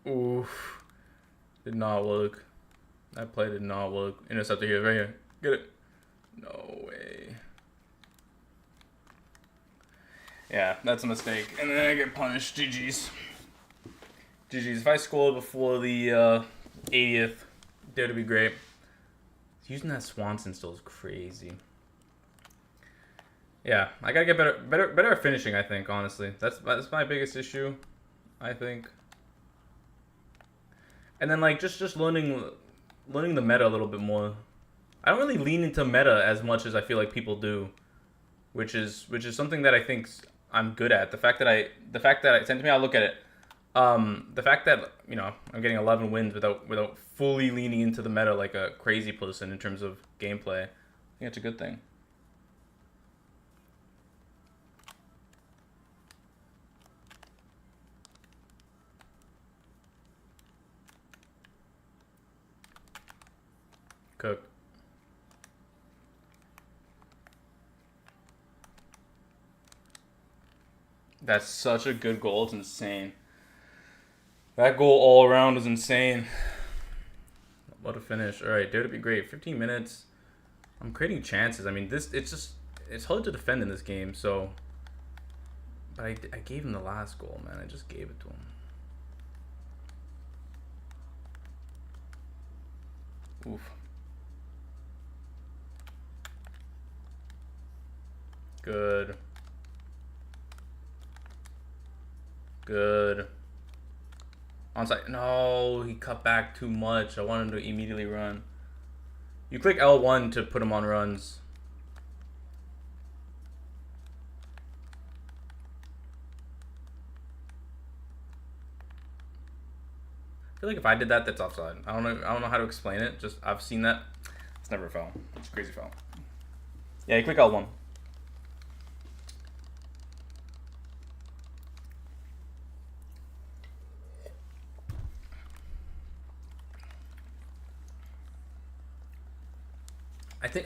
Oof. Did not work. That play did not work. Interceptor here, right here. Get it. No way. Yeah, that's a mistake. And then I get punished. GG's. GG's. If I scored before the 80th, that would be great. Using that Swanson still is crazy. Yeah, I gotta get better at finishing, I think, honestly. That's my biggest issue, I think. And then like just learning the meta a little bit more. I don't really lean into meta as much as I feel like people do, which is something that I think I'm good at. The fact that I sent to me, I'll look at it. The fact that, you know, I'm getting 11 wins without fully leaning into the meta like a crazy person in terms of gameplay, I think it's a good thing. Cook. That's such a good goal. It's insane. That goal all around was insane. What a finish. All right, dare to be great. 15 minutes. I'm creating chances. I mean, it's hard to defend in this game, so. But I gave him the last goal, man. I just gave it to him. Oof. Good. Good. Onside. No, he cut back too much. I want him to immediately run. You click L1 to put him on runs. I feel like if I did that, that's offside. I don't know how to explain it. Just I've seen that. It's never a foul. It's a crazy foul. Yeah, you click L1.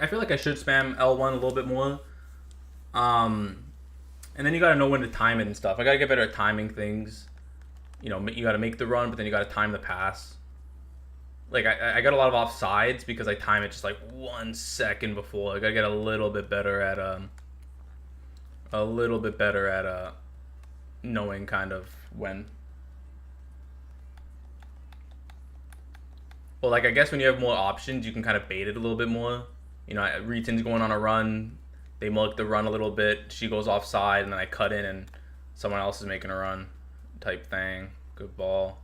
I feel like I should spam L1 a little bit more. And then you gotta know when to time it and stuff. I gotta get better at timing things. You know, you gotta make the run, but then you gotta time the pass. Like I got a lot of offsides because I time it just like 1 second before. I gotta get a little bit better at knowing kind of when. Well, like I guess when you have more options, you can kind of bait it a little bit more. You know, Reeton's going on a run. They milk the run a little bit. She goes offside, and then I cut in, and someone else is making a run type thing. Good ball.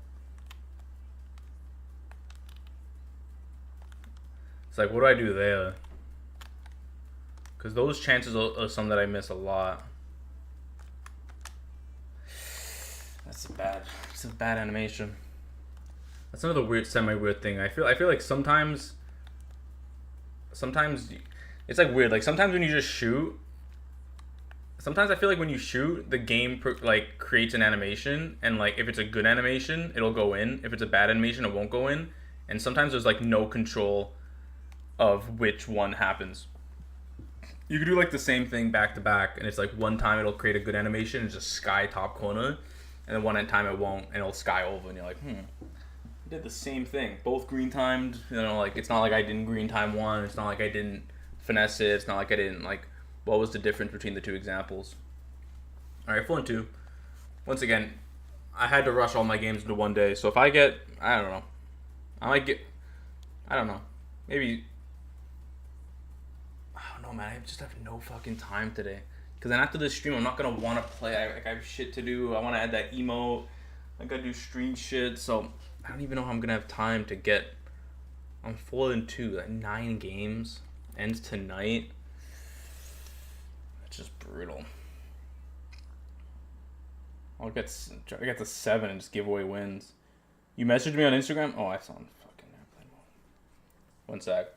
It's like, what do I do there? Because those chances are some that I miss a lot. It's a bad animation. That's another weird, semi-weird thing. I feel like sometimes it's like weird. Like sometimes when you just shoot, sometimes I feel like when you shoot, the game like creates an animation, and like if it's a good animation, it'll go in. If it's a bad animation, it won't go in. And sometimes there's like no control of which one happens. You could do like the same thing back to back, and it's like one time it'll create a good animation, it's just sky top corner, and then one time it won't, and it'll sky over, and you're like, I did the same thing. Both green timed. You know, like it's not like I didn't green time one. It's not like I didn't finesse it. It's not like I didn't like. What was the difference between the two examples? All right, 4-2. Once again, I had to rush all my games into one day. So if I get, I don't know, I might get, I don't know, maybe. I don't know, man. I just have no fucking time today. Because then after this stream, I'm not gonna want to play. I have shit to do. I want to add that emote. I gotta do stream shit. So. I don't even know how I'm gonna have time to get. I'm 4-2, like 9 games. Ends tonight. Just brutal. I'll get to 7 and just give away wins. You messaged me on Instagram? Oh, I saw on fucking airplane mode. One sec.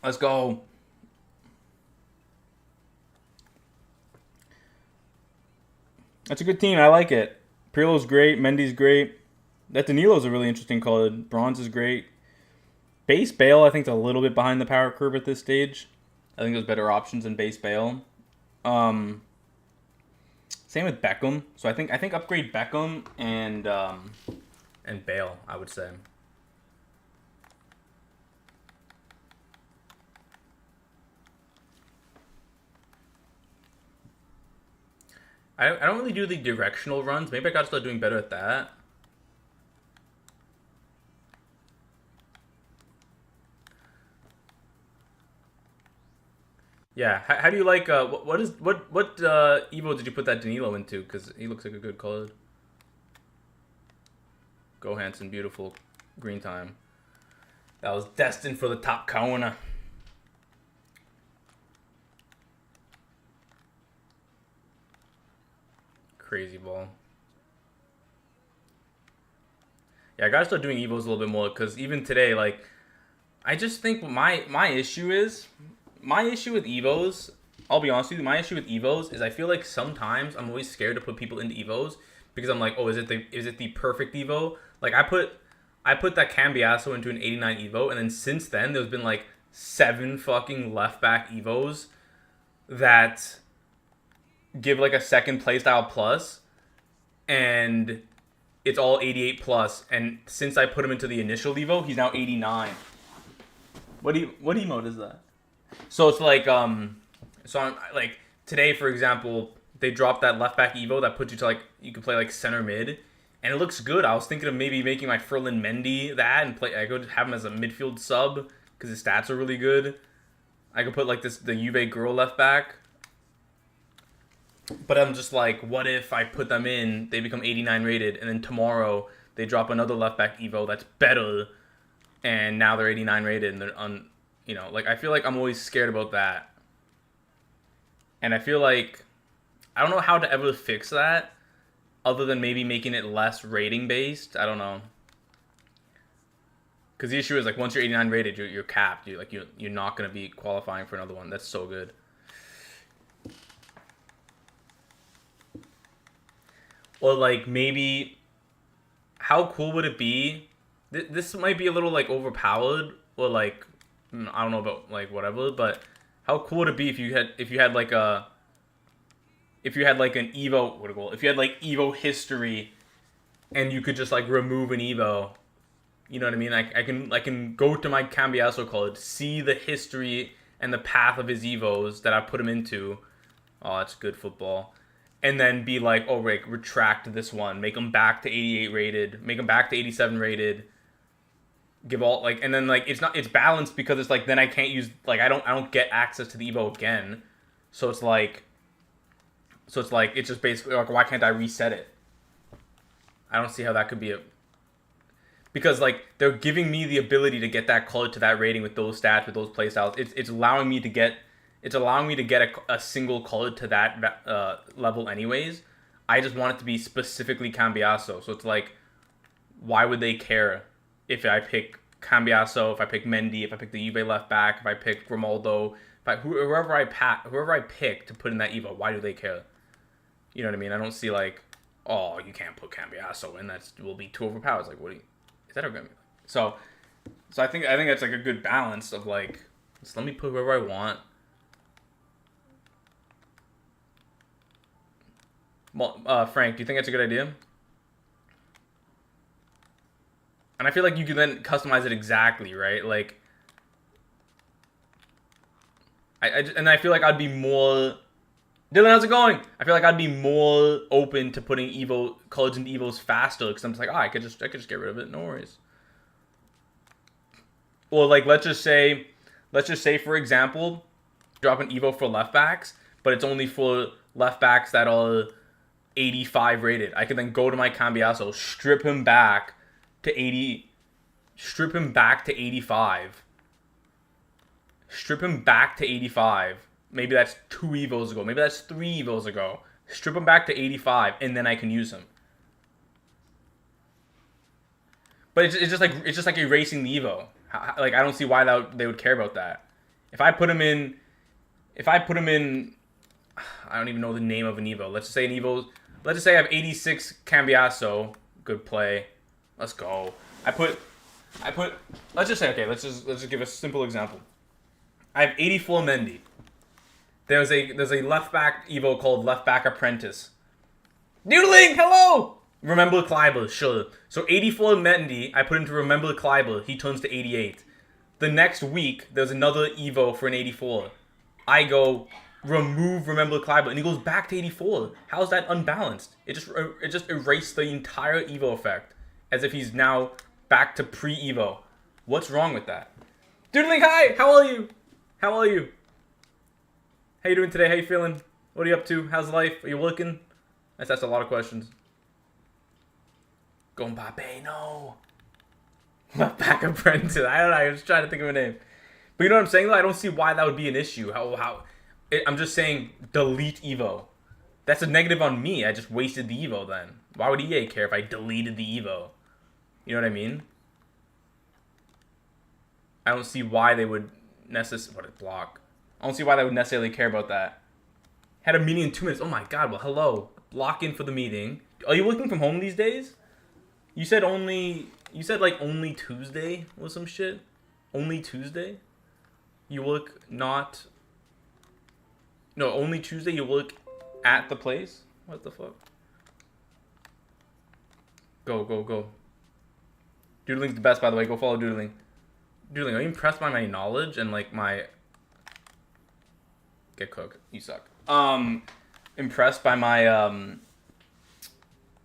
Let's go. That's a good team. I like it. Pirlo's great. Mendy's great. That Danilo's a really interesting call. Bronze is great. Base Bale, I think, is a little bit behind the power curve at this stage. I think there's better options than Base Bale. Same with Beckham. So I think upgrade Beckham and Bale, I would say. I don't really do the directional runs. Maybe I gotta start doing better at that. Yeah. How do you like? What Evo did you put that Danilo into? Because he looks like a good card. Go Hansen, beautiful green time. That was destined for the top corner. Crazy ball. Yeah, I gotta start doing Evos a little bit more because even today, like, I just think my issue with Evos. I'll be honest with you, my issue with Evos is I feel like sometimes I'm always scared to put people into Evos because I'm like, oh, is it the perfect Evo? Like I put that Cambiasso into an 89 Evo, and then since then there's been like 7 fucking left back Evos that give like a second playstyle plus, and it's all 88 plus. And since I put him into the initial Evo, he's now 89. What emote is that? So it's like so I'm like today for example, they dropped that left back Evo that puts you to like you can play like center mid, and it looks good. I was thinking of maybe making my Ferland Mendy that and play. I could have him as a midfield sub because his stats are really good. I could put like the Juve girl left back. But I'm just like, what if I put them in, they become 89 rated, and then tomorrow they drop another left back Evo that's better, and now they're 89 rated, and they're like I feel like I'm always scared about that, and I feel like I don't know how to ever fix that, other than maybe making it less rating based. I don't know, because the issue is like once you're 89 rated, you're capped. You're not gonna be qualifying for another one. That's so good. Or like maybe, how cool would it be? This might be a little like overpowered, or like I don't know about like whatever. But how cool would it be if you had like an Evo if you had like Evo history, and you could just like remove an Evo. You know what I mean? I can go to my Cambiasso card, see the history and the path of his Evos that I put him into. Oh, that's good football. And then be like, oh, Rick, retract this one. Make them back to 88 rated. Make them back to 87 rated. Give all like, and then like it's balanced because it's like then I can't use like I don't get access to the Evo again. So it's just basically like why can't I reset it? I don't see how that could be because like they're giving me the ability to get that card to that rating with those stats with those playstyles. It's allowing me to get. It's allowing me to get a single card to that level anyways. I just want it to be specifically Cambiasso. So it's like, why would they care if I pick Cambiasso, if I pick Mendy, if I pick the Juve left back, if I pick Romaldo, whoever I pick to put in that Evo, why do they care? You know what I mean? I don't see like, oh, you can't put Cambiasso in. That will be too overpowered. It's like, is that okay? So I think that's like a good balance of like, just let me put whoever I want. Well, Frank, do you think that's a good idea? And I feel like you can then customize it exactly, right? Like, I feel like I'd be more. Dylan, how's it going? I feel like I'd be more open to putting Evo cards into Evos faster because I'm just like, I could just get rid of it, no worries. Or like, let's just say for example, drop an Evo for left backs, but it's only for left backs that are 85 rated. I can then go to my Cambiasso, strip him back to 85, strip him back to 85. Maybe that's 2 evos ago. Maybe that's 3 evos ago. Strip him back to 85, and then I can use him. But it's just like erasing the evo. Like, I don't see why they would care about that. If I put him in, I don't even know the name of an evo. Let's just say an evo. Let's just say I have 86 Cambiasso. Good play. Let's go. I put. Let's just say, okay. Let's just give a simple example. I have 84 Mendy. There's a left back evo called Left Back Apprentice. Noodling, hello. Remember Kleiber, sure. So 84 Mendy, I put into Remember Kleiber. He turns to 88. The next week, there's another evo for an 84. I go remove Remember Kleiber, and he goes back to 84. How is that unbalanced? It just erased the entire evo effect, as if he's now back to pre-evo. What's wrong with that? Doodling, hi. How are you? How are you? How you doing today? How you feeling? What are you up to? How's life? Are you working? That's a lot of questions. Go Mbappe, no. Left back apprentice. I don't know. I was trying to think of a name. But you know what I'm saying, though? I don't see why that would be an issue. I'm just saying delete Evo. That's a negative on me. I just wasted the Evo then. Why would EA care if I deleted the Evo? You know what I mean? I don't see why they would necessarily... What a block. I don't see why they would necessarily care about that. Had a meeting in 2 minutes. Oh my god, well, hello. Block in for the meeting. Are you working from home these days? You said like only Tuesday or some shit? Only Tuesday? You work not... No, only Tuesday you work at the place? What the fuck? Go, go, go. Doodling's the best, by the way. Go follow Doodling. Doodling, are you impressed by my knowledge and like my... Get cooked. You suck. Impressed by my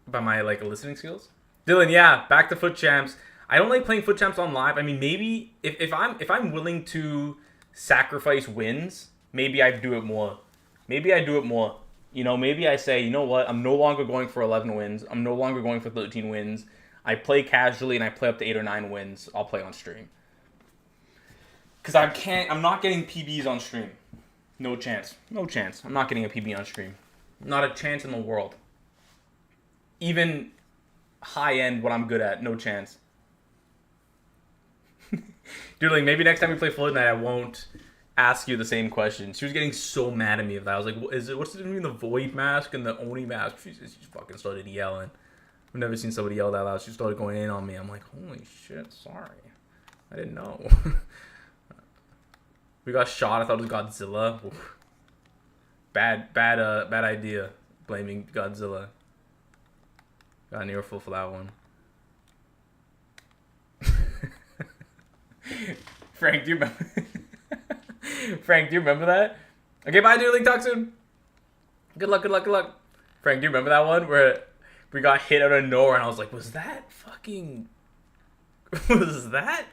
like listening skills? Dylan, yeah, back to Fut Champs. I don't like playing Fut Champs on live. I mean, maybe if I'm willing to sacrifice wins, maybe I do it more. Maybe I do it more. You know, maybe I say, you know what? I'm no longer going for 11 wins. I'm no longer going for 13 wins. I play casually and I play up to 8 or 9 wins. I'll play on stream. Because I'm not getting PBs on stream. No chance. No chance. I'm not getting a PB on stream. Not a chance in the world. Even high end, what I'm good at, no chance. Doodling, maybe next time we play Fortnite, I won't ask you the same question. She was getting so mad at me of that. I was like, what's the difference between the Void mask and the Oni mask? She just fucking started yelling. I've never seen somebody yell that loud. She started going in on me. I'm like, holy shit, sorry. I didn't know. We got shot. I thought it was Godzilla. Oof. Bad idea. Blaming Godzilla. Got an earful for that one. Frank, do you remember? Frank, do you remember that? Okay, bye, Doodling. Talk soon. Good luck, good luck, good luck. Frank, do you remember that one where we got hit out of nowhere and I was like, was that fucking... was that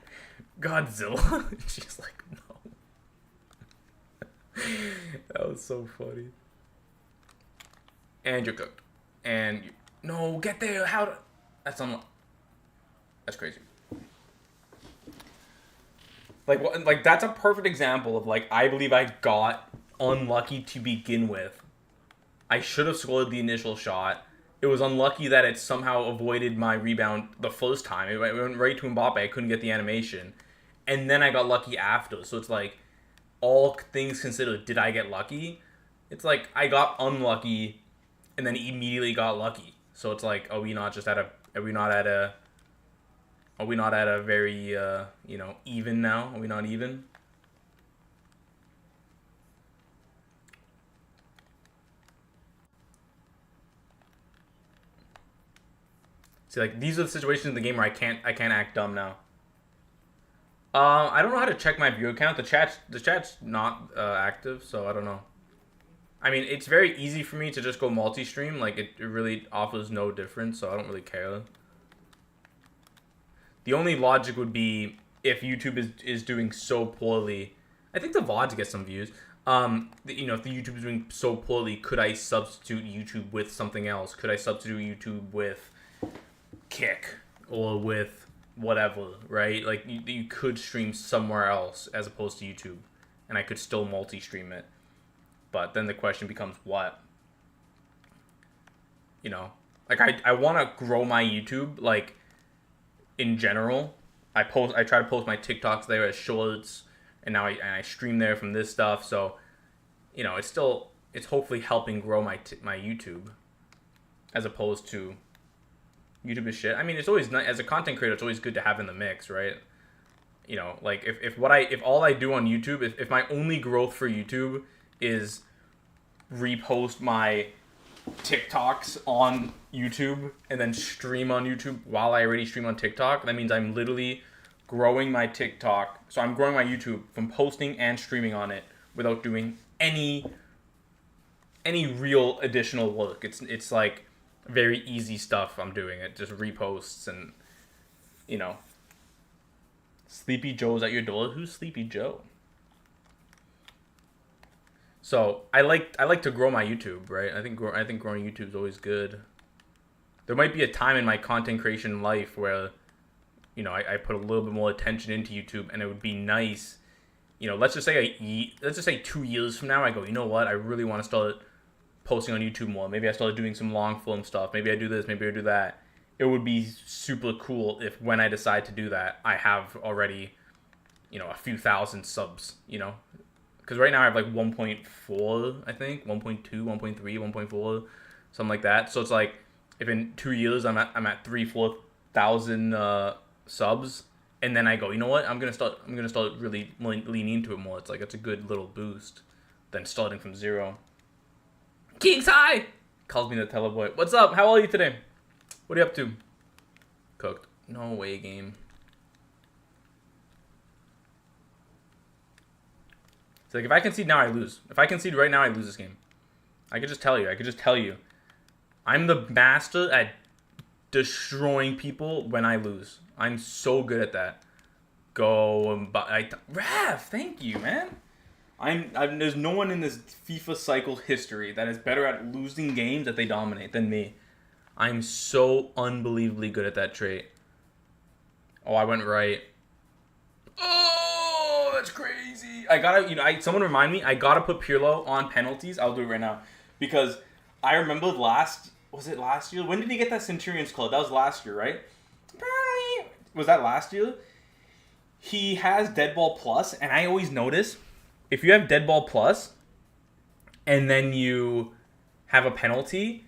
Godzilla? She's like, no. That was so funny. And you're cooked. And... No, get there. How to... That's crazy. Like that's a perfect example of like I believe I got unlucky to begin with. I should have scored the initial shot. It was unlucky that it somehow avoided my rebound the first time. It went right to Mbappe. I couldn't get the animation. And then I got lucky after. So it's like, all things considered, did I get lucky? It's like I got unlucky and then immediately got lucky. So it's like, are we not at a very, even now? Are we not even? See, like, these are the situations in the game where I can't act dumb now. I don't know how to check my view account. The chat's not active, so I don't know. I mean, it's very easy for me to just go multi-stream. Like, it really offers no difference, so I don't really care. The only logic would be if YouTube is doing so poorly. I think the VODs get some views. If the YouTube is doing so poorly, could I substitute YouTube with something else? Could I substitute YouTube with Kick or with whatever, right? Like, you could stream somewhere else as opposed to YouTube. and I could still multi-stream it. But then the question becomes what? You know, like I want to grow my YouTube, like, in general. I try to post my TikToks there as shorts, and now I stream there from this stuff. So, you know, it's hopefully helping grow my YouTube, as opposed to YouTube is shit. I mean, it's always not, as a content creator, it's always good to have in the mix, right? You know, like if all I do on YouTube, if my only growth for YouTube is repost my TikToks on YouTube and then stream on YouTube while I already stream on TikTok, that means I'm literally growing my TikTok. So I'm growing my YouTube from posting and streaming on it without doing any real additional work. It's like very easy stuff I'm doing. It just reposts and, you know. Sleepy Joe's at your door. Who's Sleepy Joe? So I like to grow my YouTube, right? I think growing YouTube is always good. There might be a time in my content creation life where, you know, I put a little bit more attention into YouTube, and it would be nice. You know, let's just say 2 years from now, I go, you know what? I really want to start posting on YouTube more. Maybe I started doing some long film stuff. Maybe I do this. Maybe I do that. It would be super cool if when I decide to do that, I have already, you know, a few thousand subs, you know. Because right now I have like 1.4, I think, 1.2, 1.3, 1.4, something like that. So it's like, if in 2 years I'm at 3,000-4,000 subs, and then I go, you know what, I'm gonna start really leaning into it more. It's like, it's a good little boost than starting from zero. Kings High calls me the Teleboy. What's up? How are you today? What are you up to? Cooked. No way, game. It's like, if I concede now, I lose. If I concede right now, I lose this game. I could just tell you. I'm the master at destroying people when I lose. I'm so good at that. Raph, thank you, man. There's no one in this FIFA cycle history that is better at losing games that they dominate than me. I'm so unbelievably good at that trait. Oh, I went right. Oh, that's crazy. Someone remind me, I gotta put Pirlo on penalties. I'll do it right now. Because I remember was it last year? When did he get that Centurions Club? That was last year, right? Apparently, was that last year? He has Dead Ball Plus, and I always notice, if you have Dead Ball Plus, and then you have a penalty,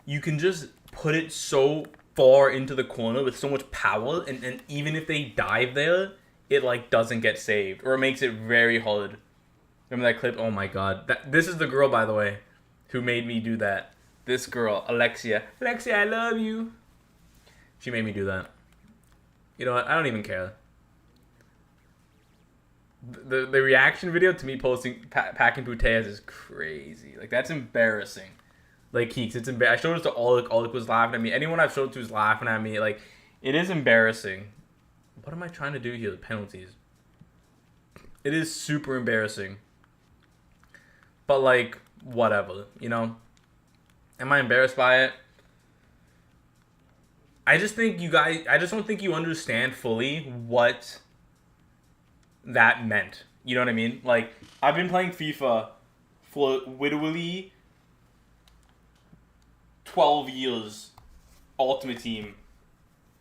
you can just put it so far into the corner with so much power, and even if they dive there, it like doesn't get saved, or it makes it very hard. Remember that clip? Oh my god. This is the girl, by the way, who made me do that. This girl, Alexia. Alexia, I love you. She made me do that. You know what? I don't even care. The reaction video to me posting packing puteas is crazy. Like, that's embarrassing. Like, Keeks, it's embarrassing. I showed it to Oleg. Oleg was laughing at me. Anyone I've showed it to is laughing at me. Like, it is embarrassing. What am I trying to do here? The penalties. It is super embarrassing. But, like, whatever, you know? Am I embarrassed by it? I just don't think you understand fully what that meant. You know what I mean? Like, I've been playing FIFA for literally 12 years, Ultimate Team.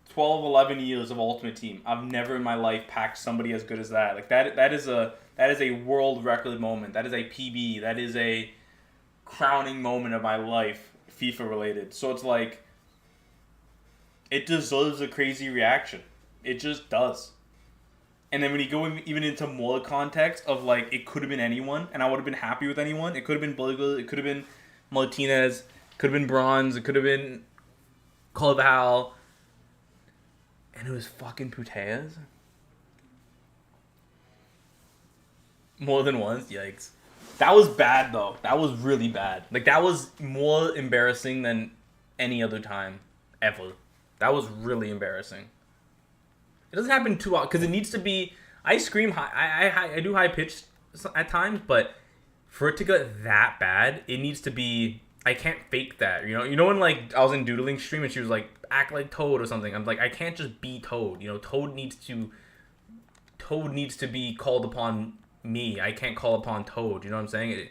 12, 11 years of Ultimate Team. I've never in my life packed somebody as good as that. Like, that is a world record moment. That is a PB. That is a crowning moment of my life, FIFA related. So it's like, it deserves a crazy reaction. It just does. And then when you go even into more context of, like, it could have been anyone, and I would have been happy with anyone. It could have been Berger, it could have been Martinez, it could have been Bronze, it could have been Carvajal, and it was fucking Puteas. More than once, yikes. That was bad, though. That was really bad. Like, that was more embarrassing than any other time ever. That was really embarrassing. It doesn't happen too often, because it needs to be... I scream high. I do high pitch at times, but for it to get that bad, it needs to be... I can't fake that, you know? You know when, like, I was in Doodling stream and she was like, act like Toad or something? I'm like, I can't just be Toad, you know? Toad needs to be called upon me. I can't call upon Toad. You know what I'm saying?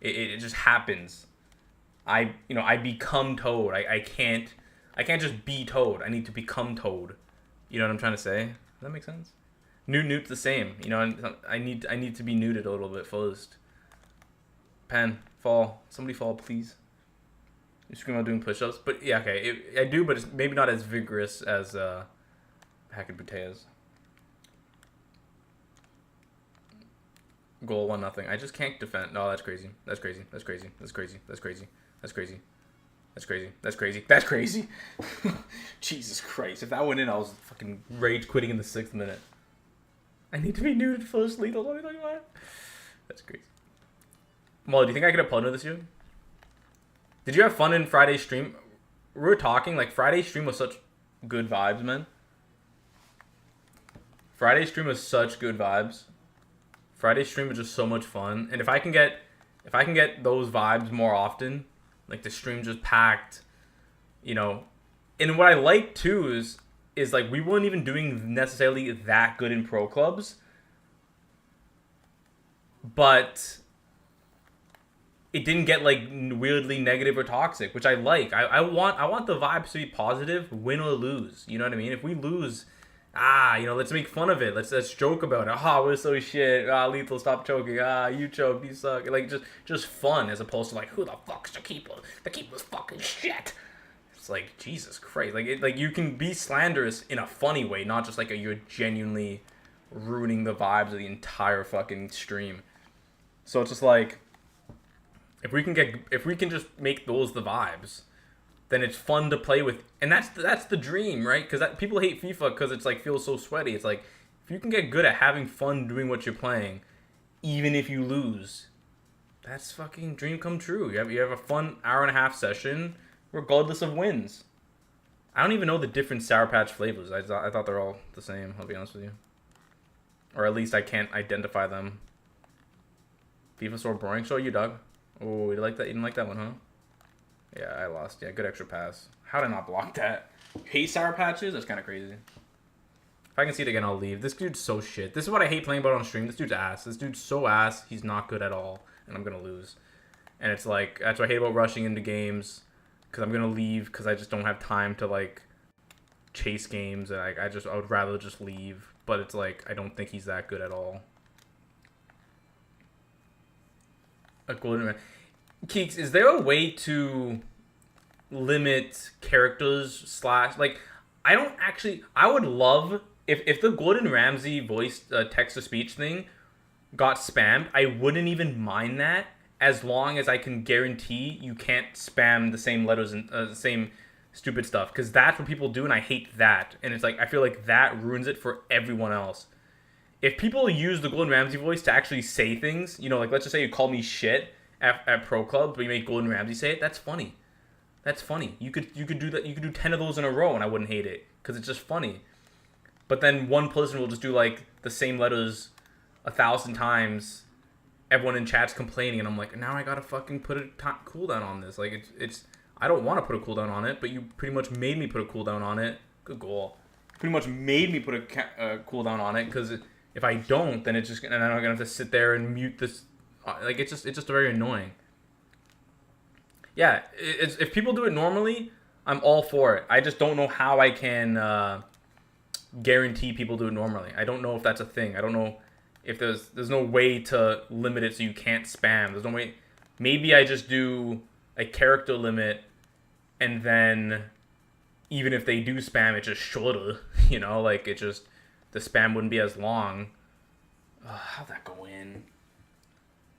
It just happens. I become Toad. I can't just be Toad. I need to become Toad. You know what I'm trying to say? Does that make sense? Newt's the same. You know, I need to be newted a little bit first. Pen, fall. Somebody fall, please. You scream out doing push-ups, but yeah, okay. I do, but it's maybe not as vigorous as Hackett Buteas. Goal 1-0. I just can't defend. No, that's crazy. That's crazy. That's crazy. That's crazy. That's crazy. That's crazy. That's crazy. That's crazy. That's crazy. Jesus Christ! If that went in, I was fucking rage quitting in the 6th minute. I need to be neutered first, lethal. That's crazy. Molly, do you think I could have partnered this year? Did you have fun in Friday's stream? We were talking, like, Friday's stream was such good vibes, man. Friday's stream was such good vibes. Friday's stream was just so much fun. And if I can get those vibes more often, like the stream just packed, you know. And what I like too is like we weren't even doing necessarily that good in pro clubs. But it didn't get like weirdly negative or toxic, which I like. I want the vibes to be positive, win or lose. You know what I mean? If we lose, let's make fun of it. Let's joke about it. We're so shit. Lethal, stop choking. You choked. You suck. Like just fun as opposed to like, who the fuck's the keeper? The keeper's fucking shit. It's like Jesus Christ. Like you can be slanderous in a funny way, not just like you're genuinely ruining the vibes of the entire fucking stream. So it's just like if we can just make those the vibes, then it's fun to play with, and that's the dream, right? Because people hate FIFA because it's like feels so sweaty. It's like if you can get good at having fun doing what you're playing, even if you lose, that's fucking dream come true. You have a fun hour-and-a-half session, regardless of wins. I don't even know the different Sour Patch flavors. I thought they're all the same. I'll be honest with you, or at least I can't identify them. FIFA so boring. Show you, Doug. Oh, you like that? You didn't like that one, huh? Yeah, I lost. Yeah, good extra pass. How did I not block that? Hate Sour Patches? That's kind of crazy. If I can see it again, I'll leave. This dude's so shit. This is what I hate playing about on stream. This dude's ass. This dude's so ass. He's not good at all. And I'm going to lose. And it's like, that's what I hate about rushing into games. Because I'm going to leave because I just don't have time to, like, chase games. And I would rather just leave. But it's like, I don't think he's that good at all. A golden man. Keeks, is there a way to limit characters / like I would love if the Gordon Ramsay voice text-to-speech thing got spammed. I wouldn't even mind that as long as I can guarantee you can't spam the same letters and the same stupid stuff, because that's what people do and I hate that. And it's like I feel like that ruins it for everyone else. If people use the Gordon Ramsay voice to actually say things, you know, like let's just say you call me shit at pro club, but you make Gordon Ramsay say it, that's funny. That's funny. You could do that. You could do 10 of those in a row, and I wouldn't hate it because it's just funny. But then one person will just do like the same letters 1,000 times. Everyone in chat's complaining, and I'm like, now I gotta fucking put a cooldown on this. Like it's. I don't want to put a cooldown on it, but you pretty much made me put a cooldown on it. Good goal. Pretty much made me put a cooldown on it because if I don't, then it's just and then I'm gonna have to sit there and mute this. Like it's just very annoying. Yeah, if people do it normally, I'm all for it. I just don't know how I can guarantee people do it normally. I don't know if that's a thing. I don't know if there's no way to limit it so you can't spam. There's no way. Maybe I just do a character limit, and then even if they do spam, it's just shorter. You know, like it just the spam wouldn't be as long. How'd that go in?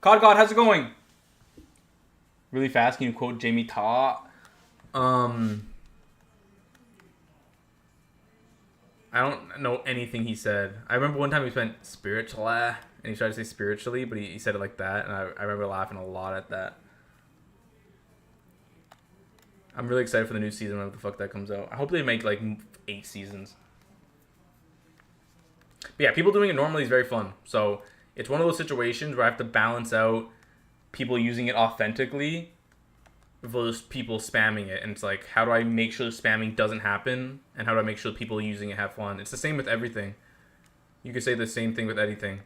COD God, how's it going? Really fast, can you quote Jamie Taw? I don't know anything he said. I remember one time he went spiritual, and he tried to say spiritually, but he said it like that, and I remember laughing a lot at that. I'm really excited for the new season, whenever the fuck that comes out. I hope they make like 8 seasons. But yeah, people doing it normally is very fun. So it's one of those situations where I have to balance out people using it authentically versus people spamming it. And it's like, how do I make sure spamming doesn't happen? And how do I make sure people using it have fun? It's the same with everything. You could say the same thing with anything.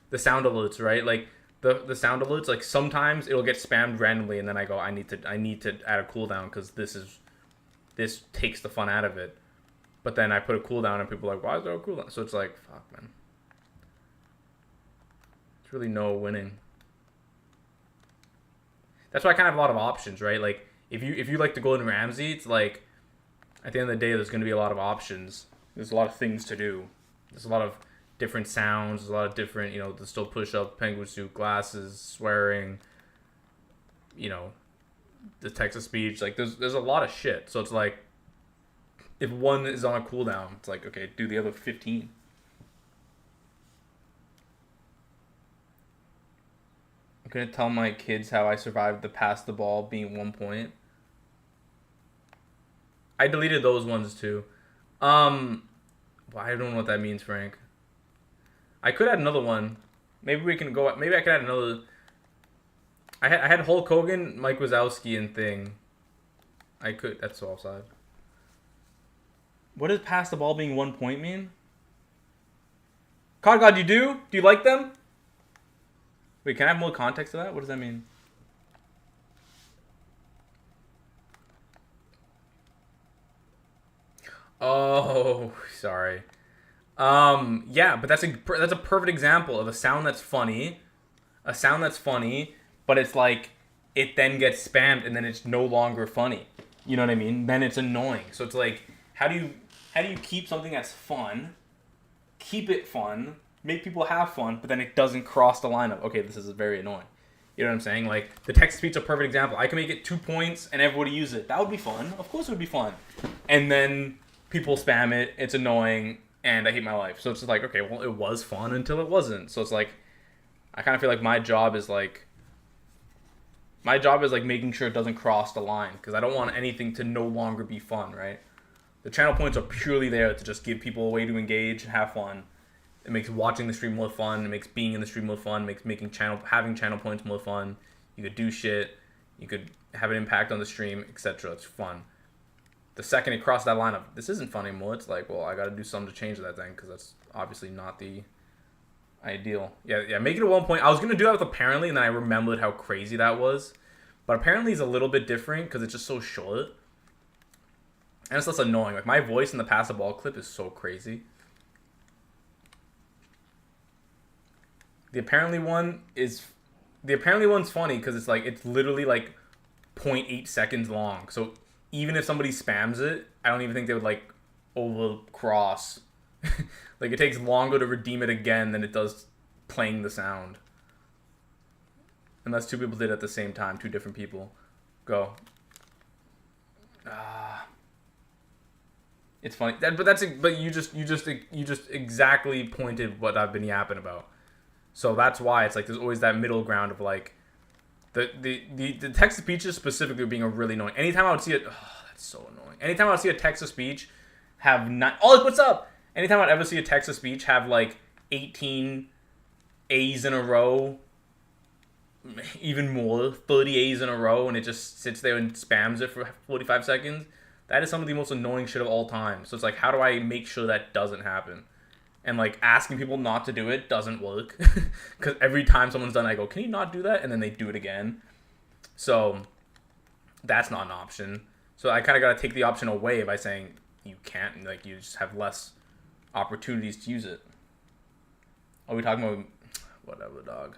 the sound alerts, right? Like the sound alerts, like sometimes it'll get spammed randomly, and then I go, I need to add a cooldown because this takes the fun out of it. But then I put a cooldown, and people are like, why is there a cooldown? So it's like, fuck, man. It's really no winning. That's why I kind of have a lot of options, right? Like if you like the Golden Ramsey, it's like at the end of the day, there's going to be a lot of options. There's a lot of things to do. There's a lot of different sounds. There's a lot of different, the still push up, penguin suit, glasses, swearing. The text to speech. Like there's a lot of shit. So it's like if one is on a cooldown, it's like okay, do the other 15. I'm gonna tell my kids how I survived the pass the ball being 1 point. I deleted those ones too. Well, I don't know what that means, Frank. I could add another one. Maybe we can go. Maybe I could add another. I had Hulk Hogan, Mike Wazowski, and thing. I could. That's so offside. What does pass the ball being 1 point mean? God, you do? Do you like them? Wait, can I have more context to that? What does that mean? Oh, sorry. Yeah, but that's a perfect example of a sound that's funny, but it's like it then gets spammed and then it's no longer funny. You know what I mean? Then it's annoying. So it's like, how do you keep something that's fun, keep it fun, make people have fun, but then it doesn't cross the line of, okay, this is very annoying. You know what I'm saying? Like, the text speech is a perfect example. I can make it 2 points and everybody use it. That would be fun. Of course it would be fun. And then people spam it. It's annoying. And I hate my life. So it's just like, okay, well, it was fun until it wasn't. So it's like, I kind of feel like my job is making sure it doesn't cross the line. Because I don't want anything to no longer be fun, right? The channel points are purely there to just give people a way to engage and have fun. It makes watching the stream more fun. It makes being in the stream more fun. It makes having channel points more fun. You could do shit. You could have an impact on the stream, etc. It's fun. The second it crosses that line of, this isn't fun anymore, it's like, well, I got to do something to change that thing because that's obviously not the ideal. Yeah, make it a 1 point. I was going to do that with apparently, and then I remembered how crazy that was. But apparently is a little bit different because it's just so short. And it's less annoying. Like, my voice in the pass the ball clip is so crazy. The apparently one's funny because it's like, it's literally like 0.8 seconds long. So even if somebody spams it, I don't even think they would like overcross. Like it takes longer to redeem it again than it does playing the sound. Unless two people did it at the same time, two different people. Go. It's funny, but you just exactly pointed what I've been yapping about. So that's why it's like there's always that middle ground of like the text to speeches specifically being a really annoying. Anytime I would see it, that's so annoying. Anytime I would see a text to speech have not, oh, what's up? Anytime I'd ever see a text to speech have like 18 A's in a row, even more, 30 A's in a row, and it just sits there and spams it for 45 seconds. That is some of the most annoying shit of all time. So it's like, how do I make sure that doesn't happen? And like asking people not to do it doesn't work. Because every time someone's done it, I go, can you not do that? And then they do it again. So that's not an option. So I kind of got to take the option away by saying you can't, like you just have less opportunities to use it. Are we talking about whatever, dog?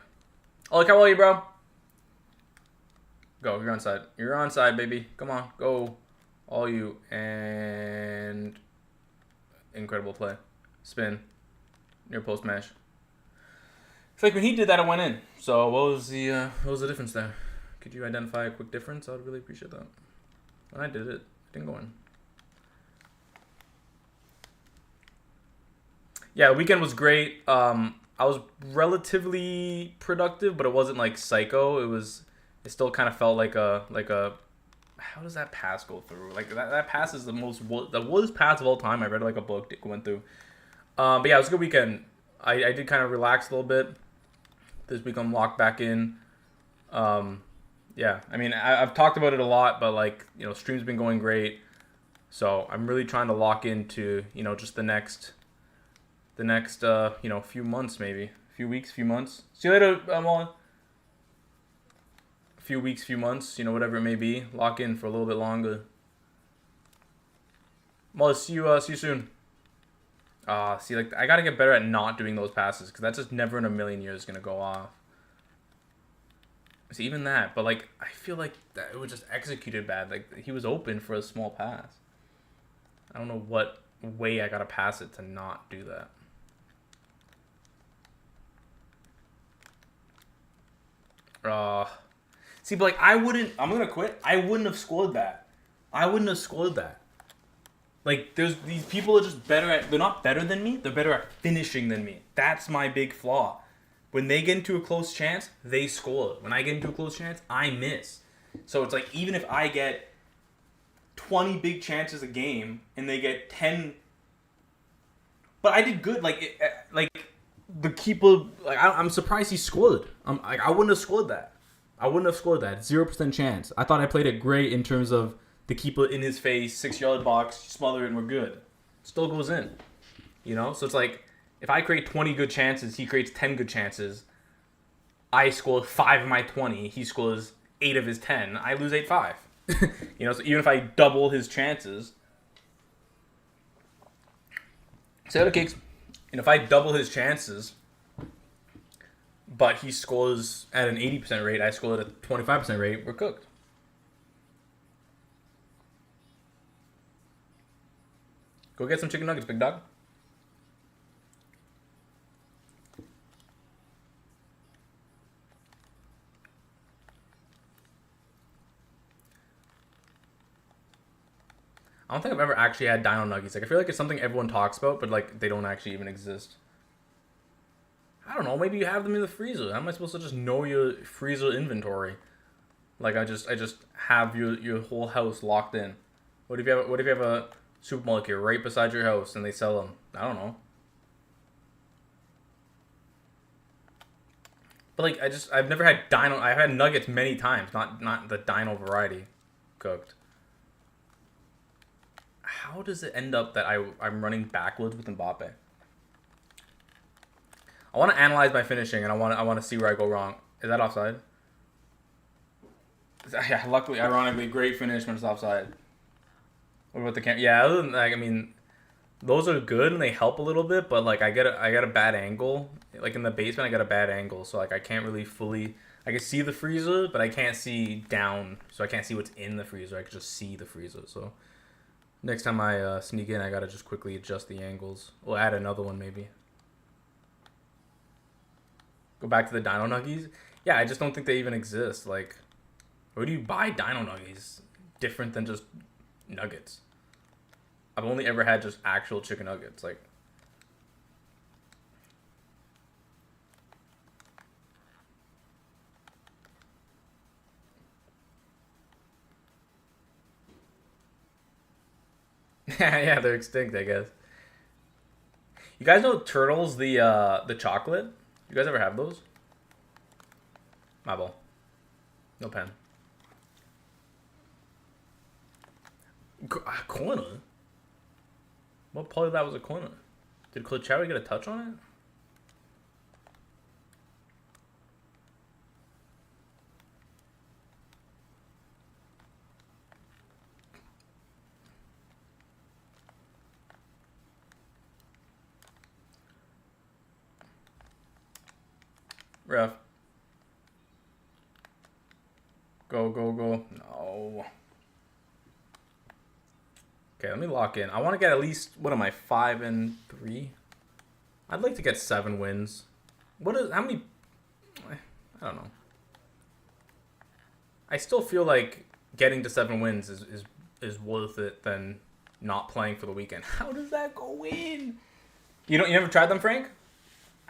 Oh, look, how are you, bro? Go, you're on side. You're on side, baby. Come on, go. All you. And incredible play. Spin. Near post mash. It's like when he did that, it went in. So what was the difference there? Could you identify a quick difference? I would really appreciate that. When I did it, it didn't go in. Yeah, the weekend was great. I was relatively productive, but it wasn't like psycho. It still kind of felt like a how does that pass go through? Like that pass is the worst pass of all time. I read like a book that went through. But yeah, it was a good weekend. I did kind of relax a little bit. This week I'm locked back in. Yeah, I mean, I've talked about it a lot, but like, stream's been going great. So I'm really trying to lock into, just the next few months, maybe a Few weeks, few months. See you later, Molly. A few weeks, few months, you know, whatever it may be. Lock in for a little bit longer. Molly, see you soon. See, like, I gotta get better at not doing those passes, because that's just never in a million years gonna go off. See, even that, but, like, I feel like that it was just executed bad. Like, he was open for a small pass. I don't know what way I gotta pass it to not do that. See, but, like, I'm gonna quit. I wouldn't have scored that. Like, there's these people are just better at, they're not better than me, they're better at finishing than me. That's my big flaw. When they get into a close chance, they score. When I get into a close chance, I miss. So it's like, even if I get 20 big chances a game and they get 10, but I did good. Like, the keeper, like, I'm surprised he scored. I wouldn't have scored that. 0% chance. I thought I played it great in terms of the keeper in his face, 6-yard box, smother it, and we're good. Still goes in. You know? So it's like, if I create 20 good chances, he creates 10 good chances. I score 5 of my 20. He scores 8 of his 10. I lose 8-5. You know, so even if I double his chances. Say the kicks. And if I double his chances, but he scores at an 80% rate, I score at a 25% rate, we're cooked. Go get some chicken nuggets, big dog. I don't think I've ever actually had dino nuggies. Like, I feel like it's something everyone talks about, but, like, they don't actually even exist. I don't know. Maybe you have them in the freezer. How am I supposed to just know your freezer inventory? Like, I just have your whole house locked in. What if you have a supermarket right beside your house and they sell them? I don't know. But, like, I've never had dino. I've had nuggets many times, not the dino variety cooked. How does it end up that I'm running backwards with Mbappe? I want to analyze my finishing, and I want to see where I go wrong. Is that offside? Yeah, luckily, ironically, great finish when it's offside. What about the camera? Yeah, other than, like, I mean, those are good and they help a little bit, but, like, I get a bad angle. Like, in the basement, I got a bad angle, so, like, I can't really fully. I can see the freezer, but I can't see down, so I can't see what's in the freezer. I can just see the freezer. So next time I sneak in, I gotta just quickly adjust the angles. We'll add another one maybe. Go back to the Dino Nuggies. Yeah, I just don't think they even exist. Like, where do you buy Dino Nuggies? Different than just nuggets. I've only ever had just actual chicken nuggets. Like, yeah, they're extinct, I guess. You guys know Turtles, the chocolate? You guys ever have those? My ball. No pen. Corner? What part of that was a corner? Did Klochawi get a touch on it? Ref. Go, go, go. No. Okay, let me lock in. I want to get at least, what am I, 5-3? I'd like to get 7 wins. How many, I don't know. I still feel like getting to 7 wins is worth it than not playing for the weekend. How does that go in? You never tried them, Frank?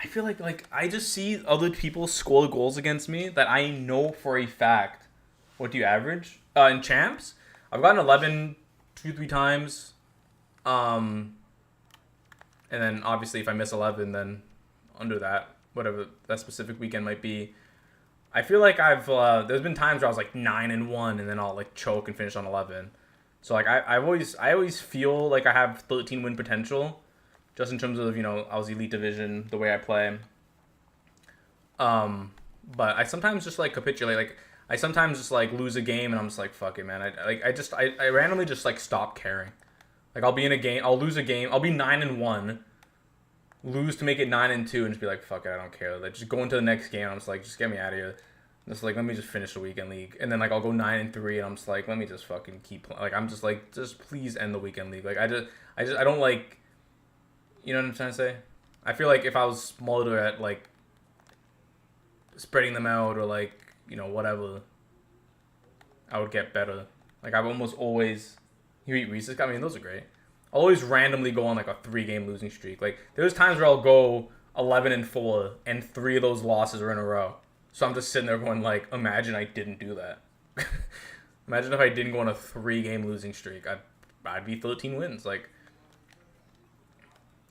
I feel like I just see other people score goals against me that I know for a fact. What do you average? In champs, I've gotten 11 2-3 times. And then obviously if I miss 11, then under that, whatever that specific weekend might be. I feel like there's been times where I was like 9-1 and then I'll like choke and finish on 11. So like I always feel like I have 13 win potential. Just in terms of, I was Elite Division, the way I play. But I sometimes just like capitulate. Like I sometimes just like lose a game and I'm just like fuck it, man. I randomly just like stop caring. Like I'll be in a game, I'll lose a game, I'll be 9-1, lose to make it 9-2, and just be like fuck it, I don't care. Like just go into the next game. I'm just like just get me out of here. Just like let me just finish the weekend league, and then like I'll go 9-3, and I'm just like let me just fucking keep playing. Like I'm just like just please end the weekend league. Like I don't like, you know what I'm trying to say. I feel like if I was smarter at like spreading them out or like whatever, I would get better. Like I've almost always, you eat Reese's. I mean those are great. I'll always randomly go on like a 3-game losing streak. Like there's times where I'll go 11-4 and 3 of those losses are in a row. So I'm just sitting there going like, imagine I didn't do that. Imagine if I didn't go on a 3-game losing streak. I'd be 13 wins. Like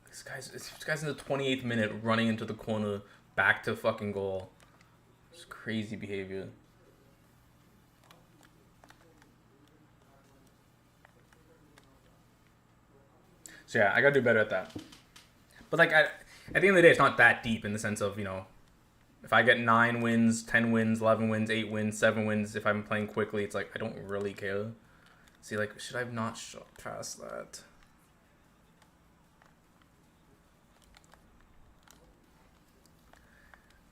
this guy's in the 28th minute running into the corner back to fucking goal. It's crazy behavior. So yeah, I gotta do better at that. But like at the end of the day, it's not that deep in the sense of if I get 9 wins, 10 wins, 11 wins, 8 wins, 7 wins, if I'm playing quickly, it's like I don't really care. See, like should I have not shot past that?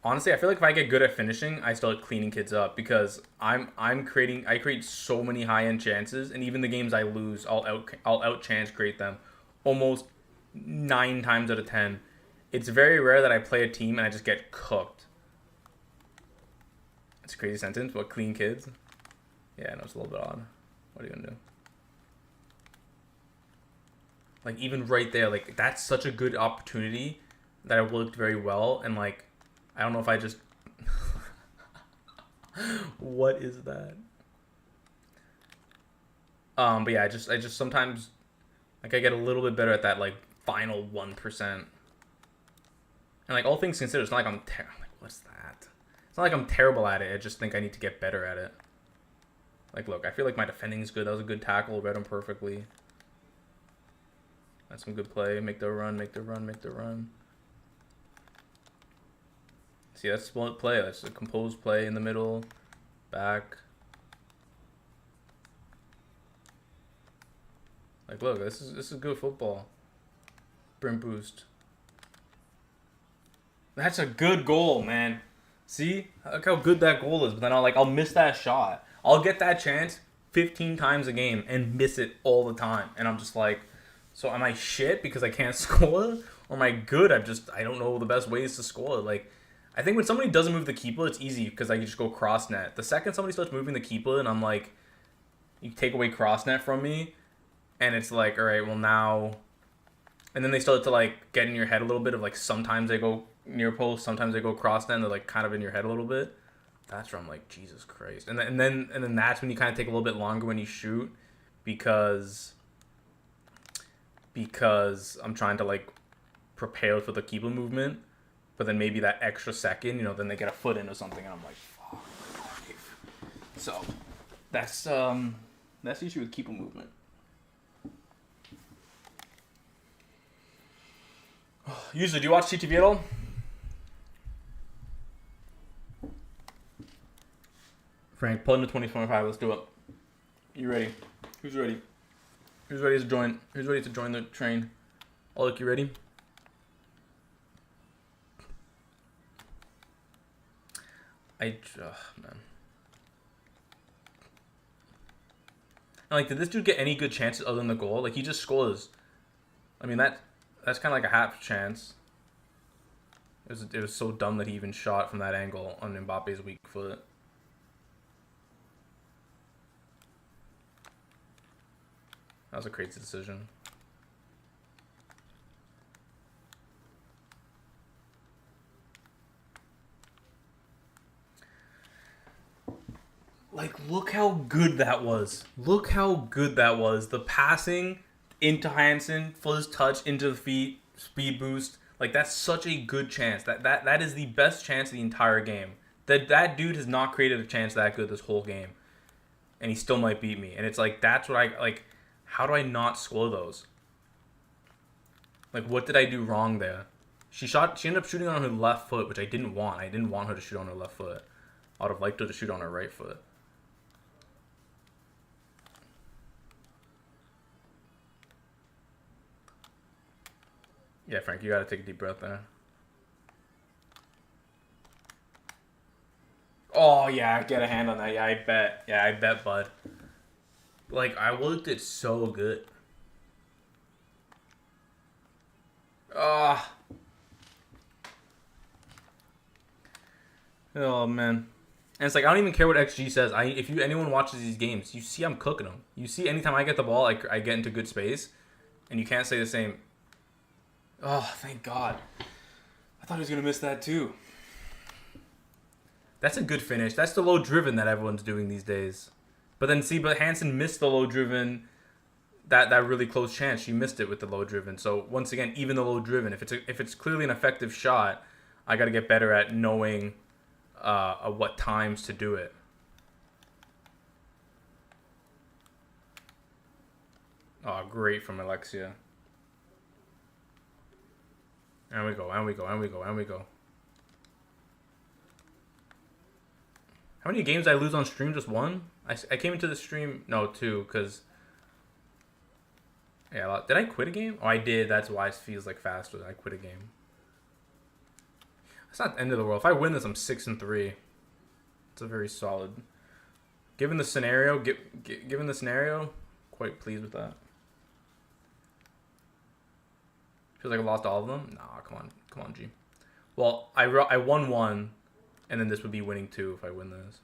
Honestly, I feel like if I get good at finishing, I start cleaning kids up because I create so many high-end chances, and even the games I lose, I'll out chance create them almost 9 times out of 10. It's very rare that I play a team and I just get cooked. It's a crazy sentence, but clean kids. Yeah, no, it's a little bit odd. What are you gonna do? Like even right there, like that's such a good opportunity that it worked very well, and like I don't know if I just what is that? But yeah, I just sometimes like I get a little bit better at that like final 1%. And like all things considered, it's not like I'm like what's that? It's not like I'm terrible at it. I just think I need to get better at it. Like look, I feel like my defending is good. That was a good tackle. Read him perfectly. That's some good play. Make the run. Make the run. Make the run. See, that's split play. That's a composed play in the middle. Back. Like, look, this is good football. Sprint boost. That's a good goal, man. See? Look how good that goal is. But then I'll miss that shot. I'll get that chance 15 times a game and miss it all the time. And I'm just like, so am I shit because I can't score? Or am I good? I don't know the best ways to score. Like, I think when somebody doesn't move the keeper, it's easy because I can just go cross net. The second somebody starts moving the keeper and I'm like, you take away cross net from me, and it's like, all right, well now, and then they start to like get in your head a little bit of like sometimes they go near post, sometimes they go cross net, and they're like kind of in your head a little bit. That's where I'm like, Jesus Christ. And then that's when you kind of take a little bit longer when you shoot because I'm trying to like prepare for the keeper movement. But then maybe that extra second, then they get a foot in or something, and I'm like, fuck. So that's the issue with keeper movement. Usually, do you watch TTV at all? Frank, pull into 2025. Let's do it. You ready? Who's ready? Who's ready to join? Who's ready to join the train? Oh, look, you ready? Man. And like, did this dude get any good chances other than the goal? Like, he just scores. I mean, that's kind of like a half chance. It was so dumb that he even shot from that angle on Mbappe's weak foot. That was a crazy decision. Like, look how good that was. Look how good that was. The passing into Hansen, first touch into the feet, speed boost. Like, that's such a good chance. That is the best chance of the entire game. That dude has not created a chance that good this whole game. And he still might beat me. And it's like, that's what how do I not score those? Like, what did I do wrong there? She ended up shooting on her left foot, which I didn't want. I didn't want her to shoot on her left foot. I would have liked her to shoot on her right foot. Yeah, Frank, you gotta take a deep breath there. Oh, yeah, get a hand on that. Yeah, I bet. Yeah, I bet, bud. Like, I worked it so good. Ah. Oh, man. And it's like, I don't even care what XG says. If anyone watches these games, you see I'm cooking them. You see anytime I get the ball, I get into good space. And you can't say the same. Oh, thank God. I thought he was going to miss that too. That's a good finish. That's the low driven that everyone's doing these days. But then but Hansen missed the low driven, that really close chance. She missed it with the low driven. So once again, even the low driven, if it's clearly an effective shot, I got to get better at knowing what times to do it. Oh, great from Alexia. And we go. How many games did I lose on stream? Just one? I came into the stream... No, two, because... Yeah, did I quit a game? Oh, I did. That's why it feels like faster. I quit a game. It's not the end of the world. If I win this, I'm 6-3. It's a very solid... Given the scenario, quite pleased with that. Feels like I lost all of them? Nah, come on, G. Well, I won one, and then this would be winning two if I win this.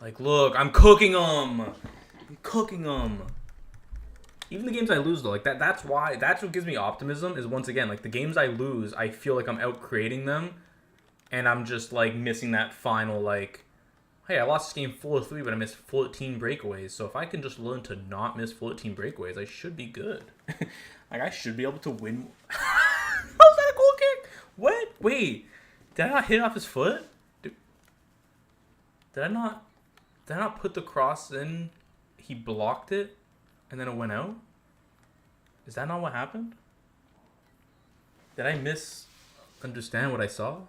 Like, look, I'm cooking them. Even the games I lose, though, like that's what gives me optimism. Is once again, like the games I lose, I feel like I'm out creating them, and I'm just like missing that final like, hey, I lost this game 4-3, but I missed 14 breakaways. So if I can just learn to not miss 14 breakaways, I should be good. Like I should be able to win. Was that a goal kick? What? Wait, did I not hit it off his foot? Did I not put the cross in? He blocked it, and then it went out? Is that not what happened? Did I misunderstand what I saw?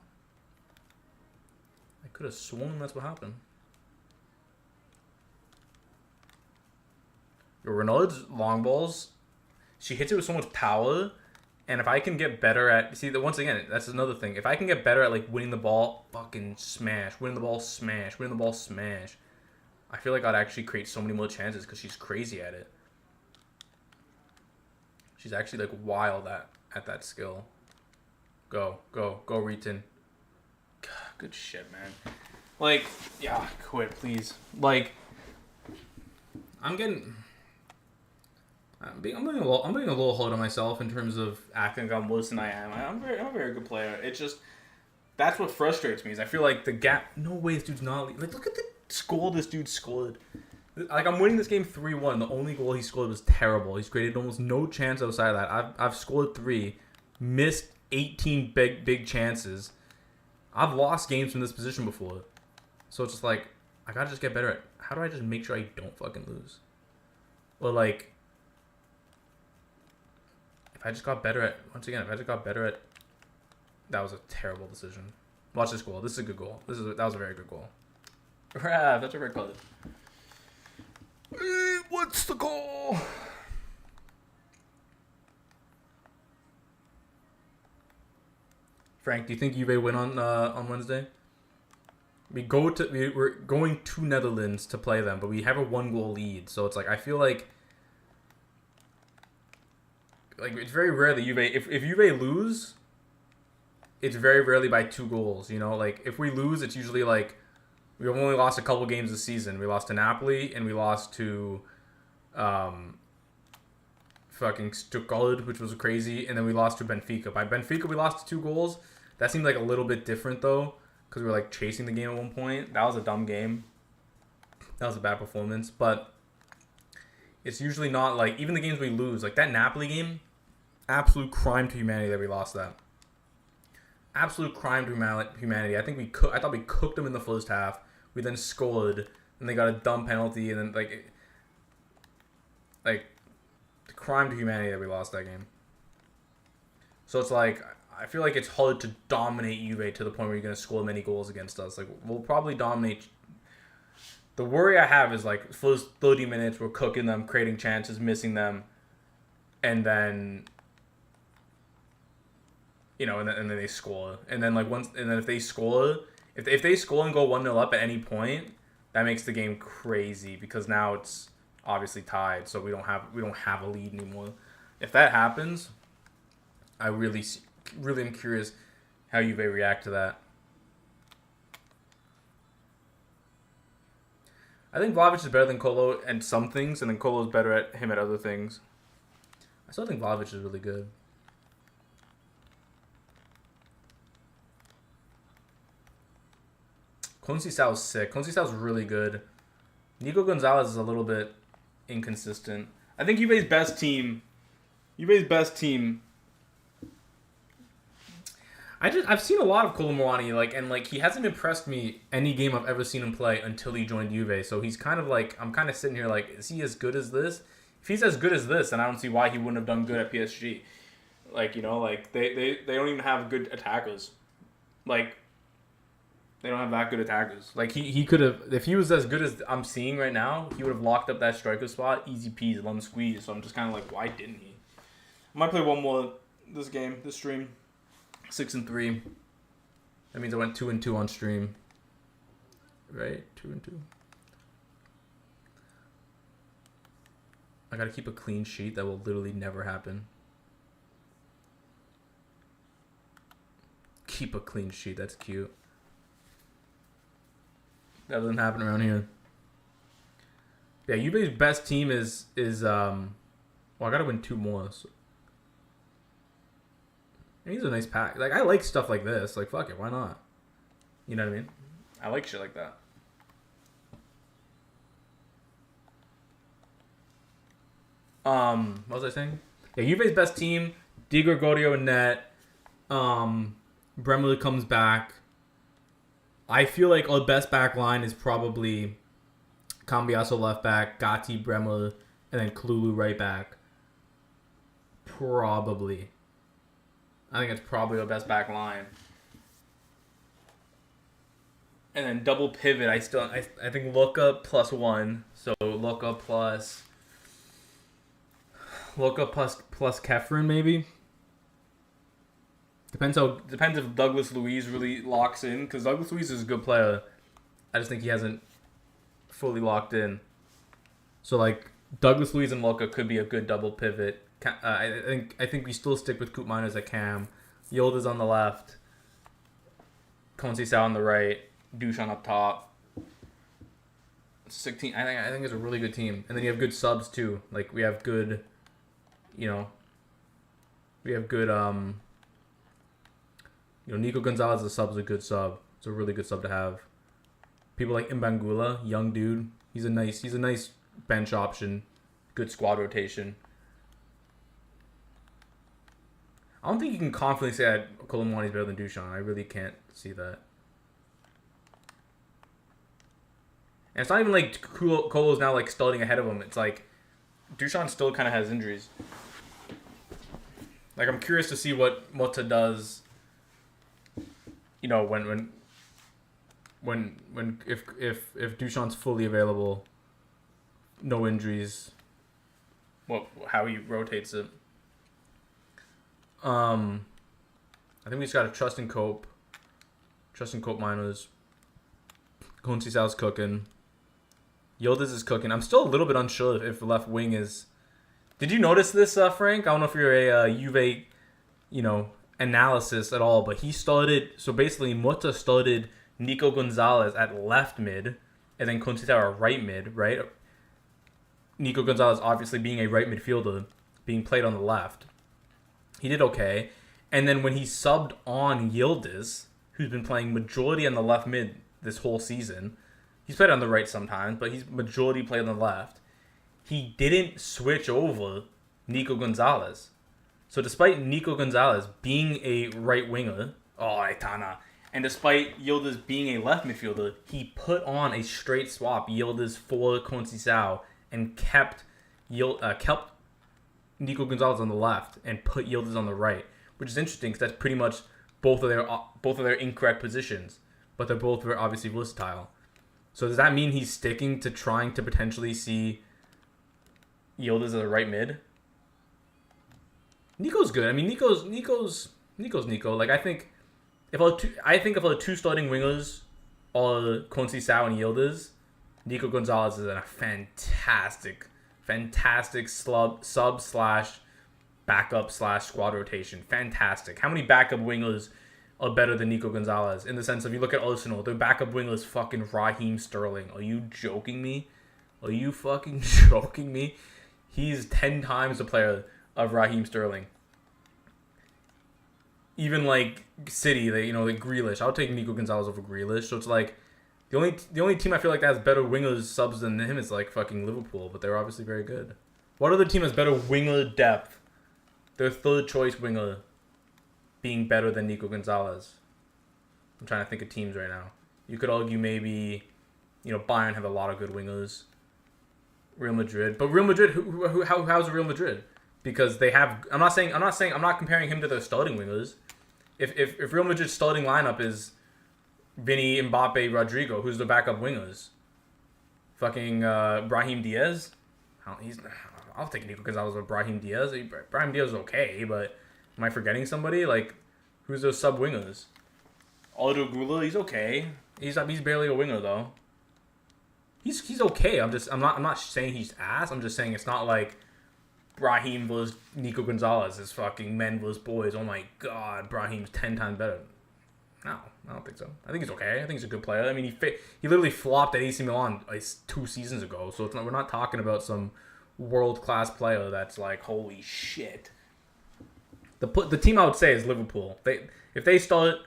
I could have sworn that's what happened. Yo, Renaud's long balls, she hits it with so much power, and if I can get better at... See, once again, that's another thing. If I can get better at, like, winning the ball, fucking smash. Winning the ball, smash. I feel like I'd actually create so many more chances because she's crazy at it. She's actually, like, wild at that skill. Go, Reeton. Good shit, man. Like, yeah, quit, please. Like, I'm being a little hard on myself in terms of acting like I'm worse than I am. I'm a very good player. It's just, that's what frustrates me, is I feel like the gap, no way this dude's not, like, look at the score this dude scored. Like, I'm winning this game 3-1. The only goal he scored was terrible. He's created almost no chance outside of that. I've scored 3, missed 18 big chances. I've lost games from this position before. So it's just like, I gotta just get better at, how do I just make sure I don't fucking lose? Or like, if I just got better at, that was a terrible decision. Watch this goal. This is a good goal. That was a very good goal. Rav, that's a red card. What's the goal? Frank, do you think Juve win on Wednesday? We're going to Netherlands to play them, but we have a 1-goal lead. So it's like, I feel like it's very rare that Juve, if Juve lose, it's very rarely by 2 goals. You know, like if we lose, it's usually like, we've only lost a couple games this season. We lost to Napoli and we lost to fucking Stuttgart, which was crazy, and then we lost to Benfica. By Benfica, we lost to 2 goals. That seemed like a little bit different though, because we were like chasing the game at one point. That was a dumb game. That was a bad performance, but it's usually not like, even the games we lose, like that Napoli game, absolute crime to humanity that we lost that. Absolute crime to humanity. I thought we cooked them in the first half. We then scored, and they got a dumb penalty, and then like the crime to humanity that we lost that game. So it's like I feel like it's hard to dominate Juve to the point where you're gonna score many goals against us. Like we'll probably dominate. The worry I have is like first 30 minutes we're cooking them, creating chances, missing them, and then and then they score, and then if they score, if they score and go 1-0 up at any point, that makes the game crazy because now it's obviously tied, so we don't have a lead anymore. If that happens, I really am curious how Juve react to that. I think Vlahovic is better than Kolo at some things, and then Kolo is better at him at other things. I still think Vlahovic is really good. Conceição is sick. Conceição is really good. Nico Gonzalez is a little bit inconsistent. I think Juve's best team. I've seen a lot of Kolo Muani, and he hasn't impressed me any game I've ever seen him play until he joined Juve. So he's kind of I'm kind of sitting here is he as good as this? If he's as good as this, then I don't see why he wouldn't have done good at PSG. They don't even have good attackers. They don't have that good attackers. He could have, if he was as good as I'm seeing right now, he would have locked up that striker spot, easy peasy, let him squeeze. So I'm just kind of why didn't he? I might play one more this stream. 6-3. That means I went 2-2 on stream. Right? 2-2. I gotta keep a clean sheet. That will literally never happen. Keep a clean sheet. That's cute. That doesn't happen around here. Yeah, Juve's best team is I gotta win 2 more. So. And these are nice pack. I like stuff like this. Fuck it, why not? You know what I mean? I like shit like that. What was I saying? Yeah, Juve's best team, Di Gregorio in net. Bremer comes back. I feel like our best back line is probably Cambiasso left back, Gatti, Bremer, and then Kalulu right back. Probably. I think it's probably our best back line. And then double pivot, I think Luka +1. So Luka plus Kefren maybe. Depends if Douglas Luiz really locks in, because Douglas Luiz is a good player. I just think he hasn't fully locked in. So Douglas Luiz and Luka could be a good double pivot. I think we still stick with Koopmeiners as a cam. Yildiz on the left. Conceição on the right. Dusan up top. Sick team. I think it's a really good team. And then you have good subs too. We have good, Nico Gonzalez as a sub is a good sub. It's a really good sub to have. People like Mbangula, young dude. He's a nice bench option. Good squad rotation. I don't think you can confidently say that Kolo Muani is better than Dusan. I really can't see that. And it's not even Kolo's now starting ahead of him. It's Dusan still kind of has injuries. I'm curious to see what Mota does. If Duchan's fully available, no injuries, how he rotates it. I think we just gotta trust in Cope. Trust in Cope Miners. Conceição's cooking. Yildiz is cooking. I'm still a little bit unsure if left wing is. Did you notice this, Frank? I don't know if you're a Juve, analysis at all, but he started. So basically, Mota started Nico Gonzalez at left mid, and then Conceição at right mid, right? Nico Gonzalez obviously being a right midfielder, being played on the left. He did okay. And then when he subbed on Yildiz, who's been playing majority on the left mid this whole season, he's played on the right sometimes, but he's majority played on the left. He didn't switch over Nico Gonzalez. So despite Nico Gonzalez being a right winger, and despite Yildiz being a left midfielder, he put on a straight swap, Yildiz for Conceição, and kept Nico Gonzalez on the left and put Yildiz on the right, which is interesting because that's pretty much both of their incorrect positions, but they're both very obviously versatile. So does that mean he's sticking to trying to potentially see Yildiz as a right mid? Nico's good. I mean, Nico's Nico. Like I think if all two starting wingers are Quincy Sao and Yildiz, Nico Gonzalez is a fantastic sub slash backup slash squad rotation. Fantastic. How many backup wingers are better than Nico Gonzalez? In the sense of, you look at Arsenal, their backup winger is fucking Raheem Sterling. Are you joking me? Are you fucking joking me? He's 10 times the player of Raheem Sterling. Even like City, like Grealish. I'll take Nico Gonzalez over Grealish. So it's like the only team I feel like that has better wingers subs than him is like fucking Liverpool, but they're obviously very good. What other team has better winger depth? Their third choice winger being better than Nico Gonzalez. I'm trying to think of teams right now. You could argue maybe, Bayern have a lot of good wingers. Real Madrid, but Real Madrid, how's Real Madrid? Because they have. I'm not comparing him to their starting wingers. If Real Madrid's starting lineup is Vinny, Mbappe, Rodrigo, who's the backup wingers? Fucking Brahim Diaz. I'll take Nico Gonzalez over Brahim Diaz. Brahim Diaz is okay, but am I forgetting somebody? Like, who's those sub wingers? Aldo Gula, he's okay. He's barely a winger though. He's okay. I'm not saying he's ass. I'm just saying it's not like Brahim versus Nico Gonzalez is fucking men versus boys. Oh my god, Brahim's 10 times better. No, I don't think so. I think he's okay. I think he's a good player. I mean, he literally flopped at AC Milan like 2 seasons ago. So we're not talking about some world-class player that's like, holy shit. The team I would say is Liverpool. If they start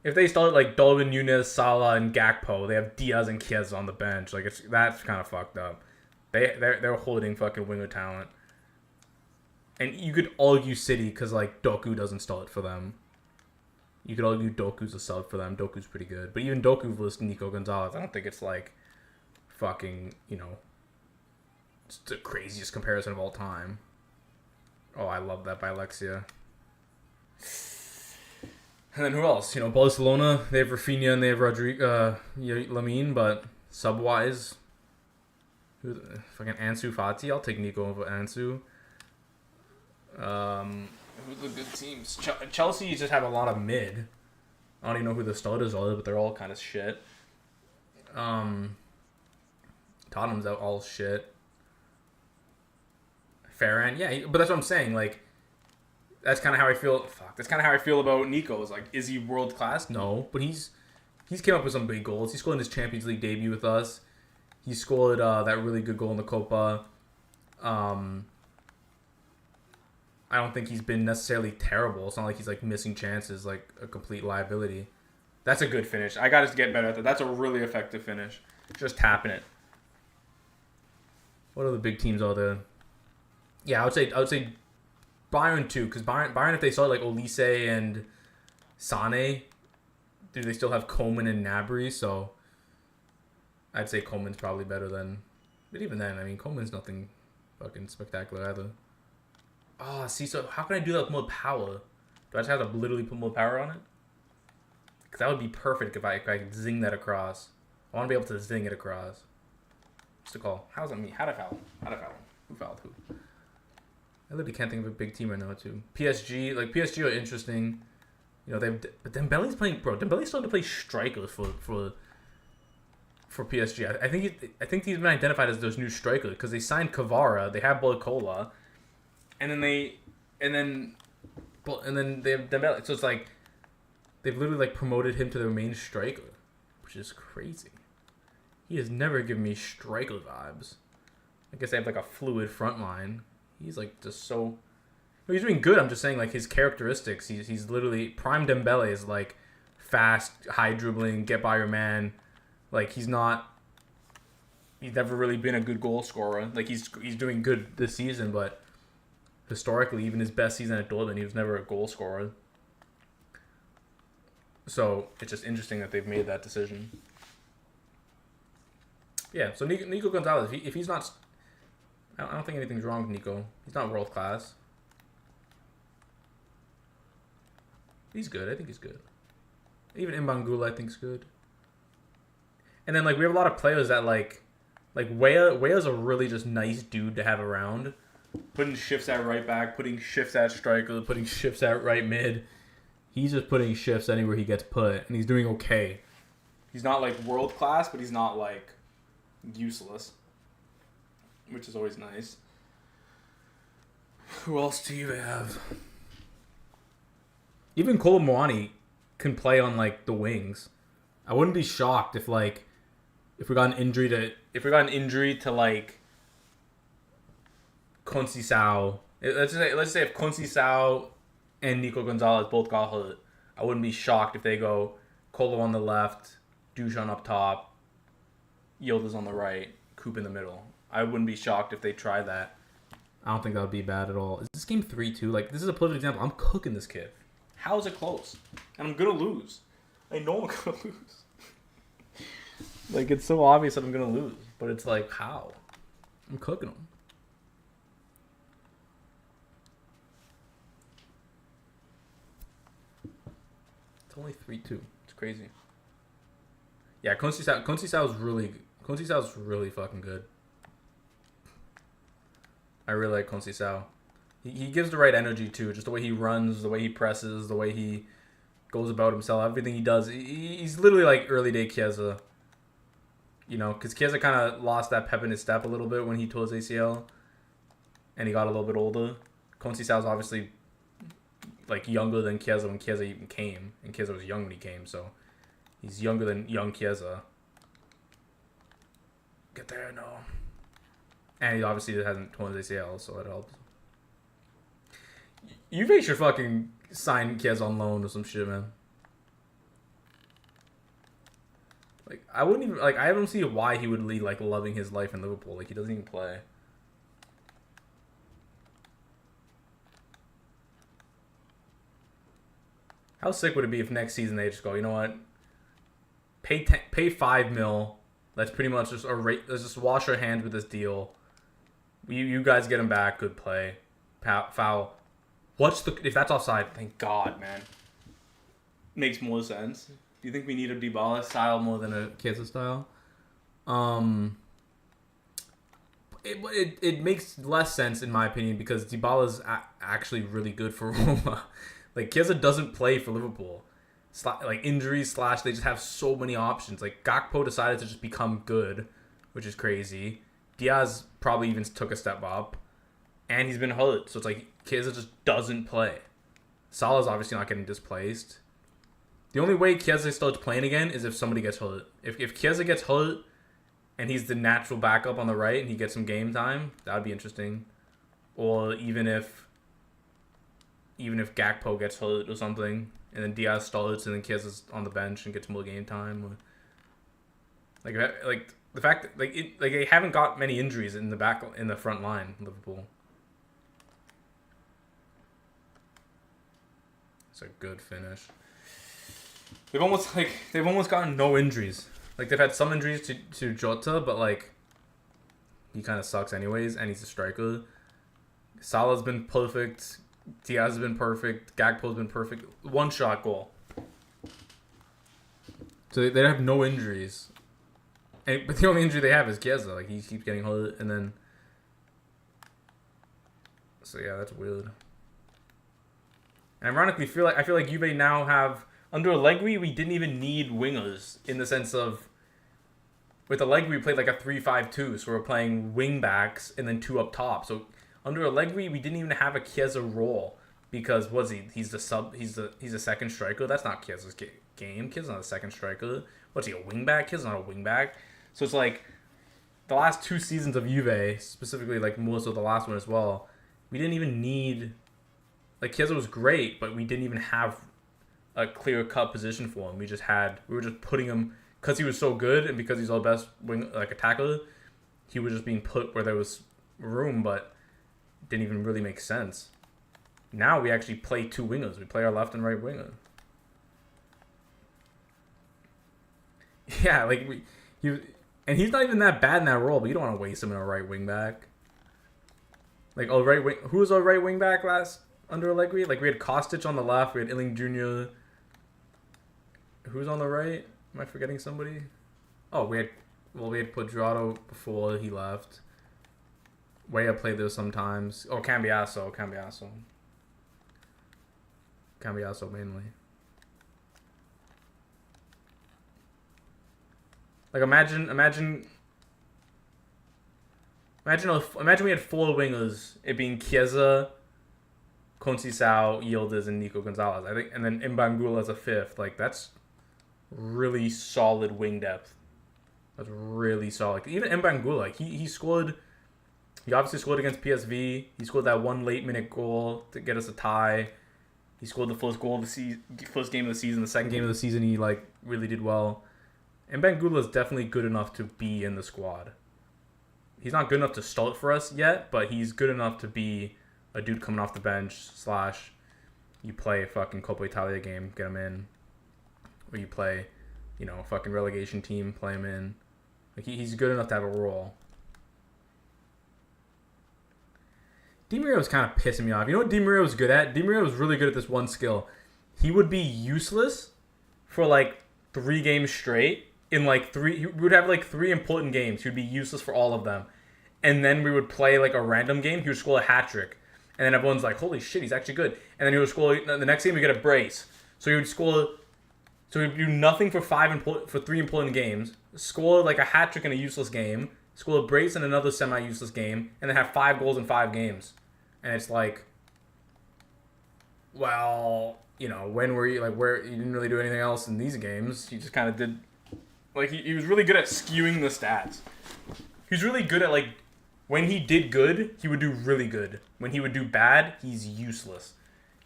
like Darwin Núñez, Salah, and Gakpo, they have Diaz and Chiesa on the bench. Like that's kind of fucked up. They're holding fucking winger talent. And you could argue City because like Doku doesn't start for them. You could argue Doku's a sub for them. Doku's pretty good, but even Doku versus Nico Gonzalez, I don't think it's like fucking it's the craziest comparison of all time. Oh, I love that by Alexia. And then who else? Barcelona, they have Rafinha and they have Lamine, but sub-wise, fucking Ansu Fati. I'll take Nico over Ansu. Who's the good teams? Chelsea just have a lot of mid. I don't even know who the starters are, but they're all kind of shit. Tottenham's out all shit. Ferran, yeah, but that's what I'm saying. Like, that's kind of how I feel. That's kind of how I feel about Nico. Is like, is he world class? No, but he's came up with some big goals. He scored in his Champions League debut with us. He scored that really good goal in the Copa. I don't think he's been necessarily terrible. It's not like he's like missing chances, like a complete liability. That's a good finish. I got to get better at that. That's a really effective finish. Just tapping it. What other big teams are there? Yeah, I would say Bayern too, because Bayern if they start like Olise and Sane, do they still have Coman and Gnabry? So I'd say Coman's probably better than. But even then, I mean, Coman's nothing fucking spectacular either. Oh, see, so how can I do that with more power? Do I just have to literally put more power on it? Because that would be perfect if I could zing that across. I want to be able to zing it across. What's the call? How's that me? How'd I foul? Who fouled who? I literally can't think of a big team right now, too. PSG are interesting. But Dembele's playing, bro. Dembele's starting to play striker for PSG. I think he's been identified as those new strikers because they signed Kvara, they have Barcola, and then they have Dembele. So it's like they've literally like promoted him to their main striker, which is crazy. He has never given me striker vibes. I guess they have like a fluid front line. He's like just so. He's doing good. I'm just saying like his characteristics. He's literally prime Dembele is like fast, high dribbling, get by your man. Like he's never really been a good goal scorer. Like he's doing good this season, but historically, even his best season at Dortmund, he was never a goal scorer. So it's just interesting that they've made that decision. Yeah, so Nico Gonzalez, if he's not, I don't think anything's wrong with Nico. He's not world class. He's good. I think he's good. Even Mbangula, I think, is good. And then, like, we have a lot of players that, like Weah's a really just nice dude to have around. Putting shifts at right back, putting shifts at striker, putting shifts at right mid. He's just putting shifts anywhere he gets put, and he's doing okay. He's not, like, world class, but he's not, like, useless. Which is always nice. Who else do you have? Even Kolomwani can play on, like, the wings. I wouldn't be shocked if we got an injury to like Conceição. Let's say if Conceição and Nico Gonzalez both got hurt, I wouldn't be shocked if they go Colo on the left, Duchamp up top, Yildiz on the right, Coop in the middle. I wouldn't be shocked if they tried that. I don't think that would be bad at all. Is this game 3-2? Like, this is a perfect example. I'm cooking this kid. How is it close? And I'm gonna lose. I know I'm gonna lose. Like, it's so obvious that I'm gonna lose, but it's like, how? I'm cooking them. It's only 3-2. It's crazy. Yeah, Conceição is really fucking good. I really like Conceição. He gives the right energy too, just the way he runs, the way he presses, the way he goes about himself, everything he does. He's literally like early day Chiesa. You know, because Chiesa kind of lost that pep in his step a little bit when he tore his ACL, and he got a little bit older. Conceição's obviously like younger than Chiesa when Chiesa even came, and Chiesa was young when he came, so he's younger than young Chiesa. Get there, no. And he obviously hasn't torn his ACL, so it helps. Juve should fucking sign Chiesa on loan or some shit, man. Like, I wouldn't even, like, I don't see why he would lead, like, loving his life in Liverpool. Like, he doesn't even play. How sick would it be if next season they just go, you know what? Pay $5 million. Let's pretty much just let's just wash our hands with this deal. You guys get him back. Good play. Foul. If that's offside? Thank God, man. Makes more sense. Do you think we need a Dybala style more than a Chiesa style? It makes less sense in my opinion because Dybala's actually really good for Roma. Like, Chiesa doesn't play for Liverpool. Like, injuries / they just have so many options. Like, Gakpo decided to just become good, which is crazy. Diaz probably even took a step up. And he's been hurt. So it's like, Chiesa just doesn't play. Salah's obviously not getting displaced. The only way Chiesa starts playing again is if somebody gets hurt. If Chiesa gets hurt and he's the natural backup on the right and he gets some game time, that would be interesting. Or even if Gakpo gets hurt or something, and then Diaz starts and then Chiesa's on the bench and gets more game time. Like the fact that they haven't got many injuries in the front line, Liverpool. It's a good finish. They've almost gotten no injuries. Like, they've had some injuries to Jota, but like, he kind of sucks anyways, and he's a striker. Salah's been perfect. Diaz has been perfect. Gakpo's been perfect. One shot goal. So they have no injuries. But the only injury they have is Chiesa. Like, he keeps getting hurt, and then. So yeah, that's weird. And ironically, I feel like Juve now have. Under Allegri, we didn't even need wingers in the sense of. With Allegri, we played like a 3-5-2, so we're playing wing backs and then two up top. So under Allegri, we didn't even have a Chiesa role because he's a second striker. That's not Chiesa's game. Chiesa's not a second striker. What's he, a wing back? Chiesa's not a wing back. So it's like the last 2 seasons of Juve, specifically like more so the last one as well, we didn't even need. Like, Chiesa was great, but we didn't even have a clear-cut position for him. We were just putting him because he was so good and because he's our best wing, like, attacker. He was just being put where there was room, but it didn't even really make sense. Now we actually play 2 wingers. We play our left and right winger. Yeah, like and he's not even that bad in that role, but you don't want to waste him in a right wing back. Like, who was our right wing back under Allegri. Like we had Kostic on the left, we had Illing Jr. Who's on the right? Am I forgetting somebody? Oh, we had Quadrado before he left. Weah played there sometimes. Oh, Cambiasso mainly. Like imagine we had 4 wingers, it being Chiesa, Conceição, Yildiz, and Nico Gonzalez. I think, and then Mbangula as a 5th. Like that's really solid wing depth. That's really solid. Even Mbangula, like he scored. He obviously scored against PSV. He scored that 1 late minute goal to get us a tie. He scored the first goal of the first game of the season. The second game of the season, he like really did well. And Mbangula is definitely good enough to be in the squad. He's not good enough to start for us yet, but he's good enough to be a dude coming off the bench / you play a fucking Coppa Italia game, get him in. Or you play, a fucking relegation team, play him in. Like he's good enough to have a role. Di Maria was kind of pissing me off. You know what Di Maria was good at? Di Maria was really good at this one skill. He would be useless for like 3 games straight. In like 3, we would have like 3 important games. He would be useless for all of them. And then we would play like a random game. He would score a hat trick. And then everyone's like, holy shit, he's actually good. And then he would score, the next game we get a brace. So he would score, so he would do nothing for 3 important games. Score like a hat trick in a useless game. Score a brace in another semi-useless game. And then have 5 goals in 5 games. And it's like, well, when were you, like, where, you didn't really do anything else in these games. You just kind of did, like, he was really good at skewing the stats. He was really good at, like, when he did good, he would do really good. When he would do bad, he's useless.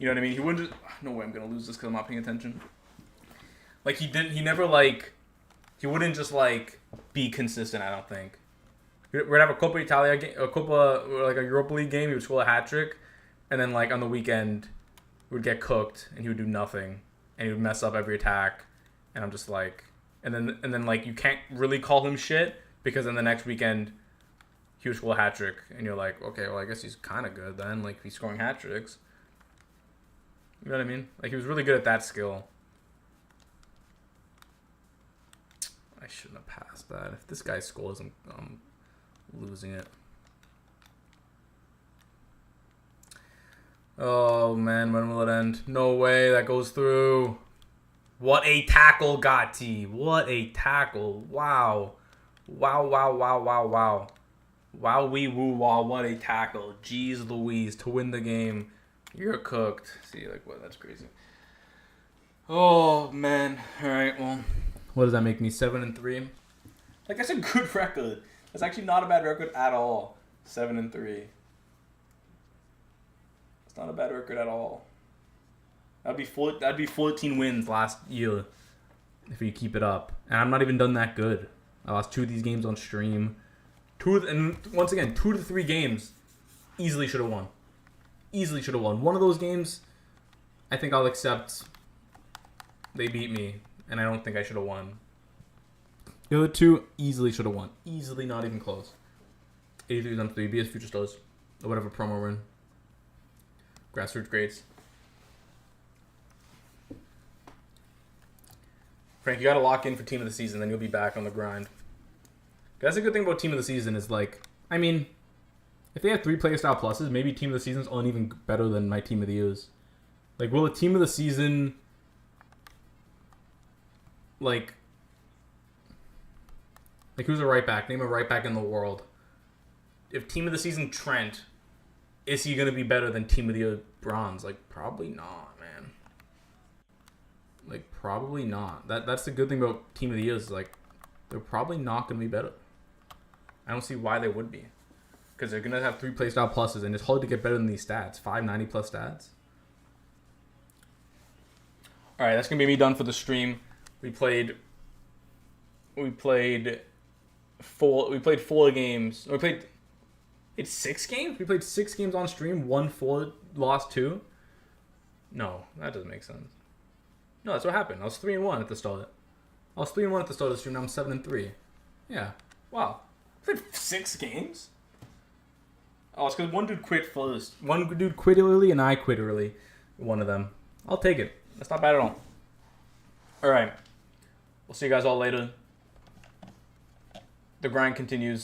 You know what I mean? He wouldn't just, no way I'm going to lose this because I'm not paying attention. Like, he wouldn't just, like, be consistent, I don't think. We'd have a Coppa Italia game, like a Europa League game. He would score a hat trick, and then like on the weekend, we would get cooked, and he would do nothing, and he would mess up every attack, and I'm just like, and then like you can't really call him shit because then the next weekend, he would score a hat trick, and you're like, okay, well I guess he's kind of good then, like he's scoring hat tricks. You know what I mean? Like he was really good at that skill. I shouldn't have passed that. If this guy scores, I'm losing it. Oh man, when will it end? No way, that goes through. What a tackle, Gotti. What a tackle. Wow. Wow. Wow, wee woo, wow, what a tackle. Jeez Louise, to win the game. You're cooked. See, like, what? That's crazy. Oh, man. All right, well, what does that make me? 7-3? Like, that's a good record. That's actually not a bad record at all. 7-3. It's not a bad record at all. That'd be 14 wins last year if we keep it up. And I'm not even done that good. I lost 2 of these games on stream. And once again, 2 to 3 games easily should have won. Easily should have won. One of those games, I think I'll accept they beat me, and I don't think I should have won. The other 2 easily should have won. Easily, not even close. 83 on 3. BS Future Stars. Or whatever promo we're in. Grassroots grades. Frank, you gotta lock in for Team of the Season, then you'll be back on the grind. That's a good thing about Team of the Season is, like, I mean, if they have 3 playstyle pluses, maybe Team of the Season's only even better than my Team of the Years. Like, will a Team of the Season, like who's a right back? Name a right back in the world. If Team of the Season Trent, is he going to be better than Team of the Year Bronze? Like, probably not, man. Like, probably not. That's the good thing about Team of the Year is, like, they're probably not going to be better. I don't see why they would be. Because they're going to have 3 playstyle pluses, and it's hard to get better than these stats. 590 plus stats. Alright, that's going to be me done for the stream. We played 4 games. It's 6 games? We played 6 games on stream, won 4, lost 2? No, that doesn't make sense. No, that's what happened. I was 3-1 at the start. I was 3-1 at the start of the stream, now I'm 7-3. Yeah. Wow. We played 6 games? Oh, it's because one dude quit first. One dude quit early and I quit early. One of them. I'll take it. That's not bad at all. All right. We'll see you guys all later. The grind continues.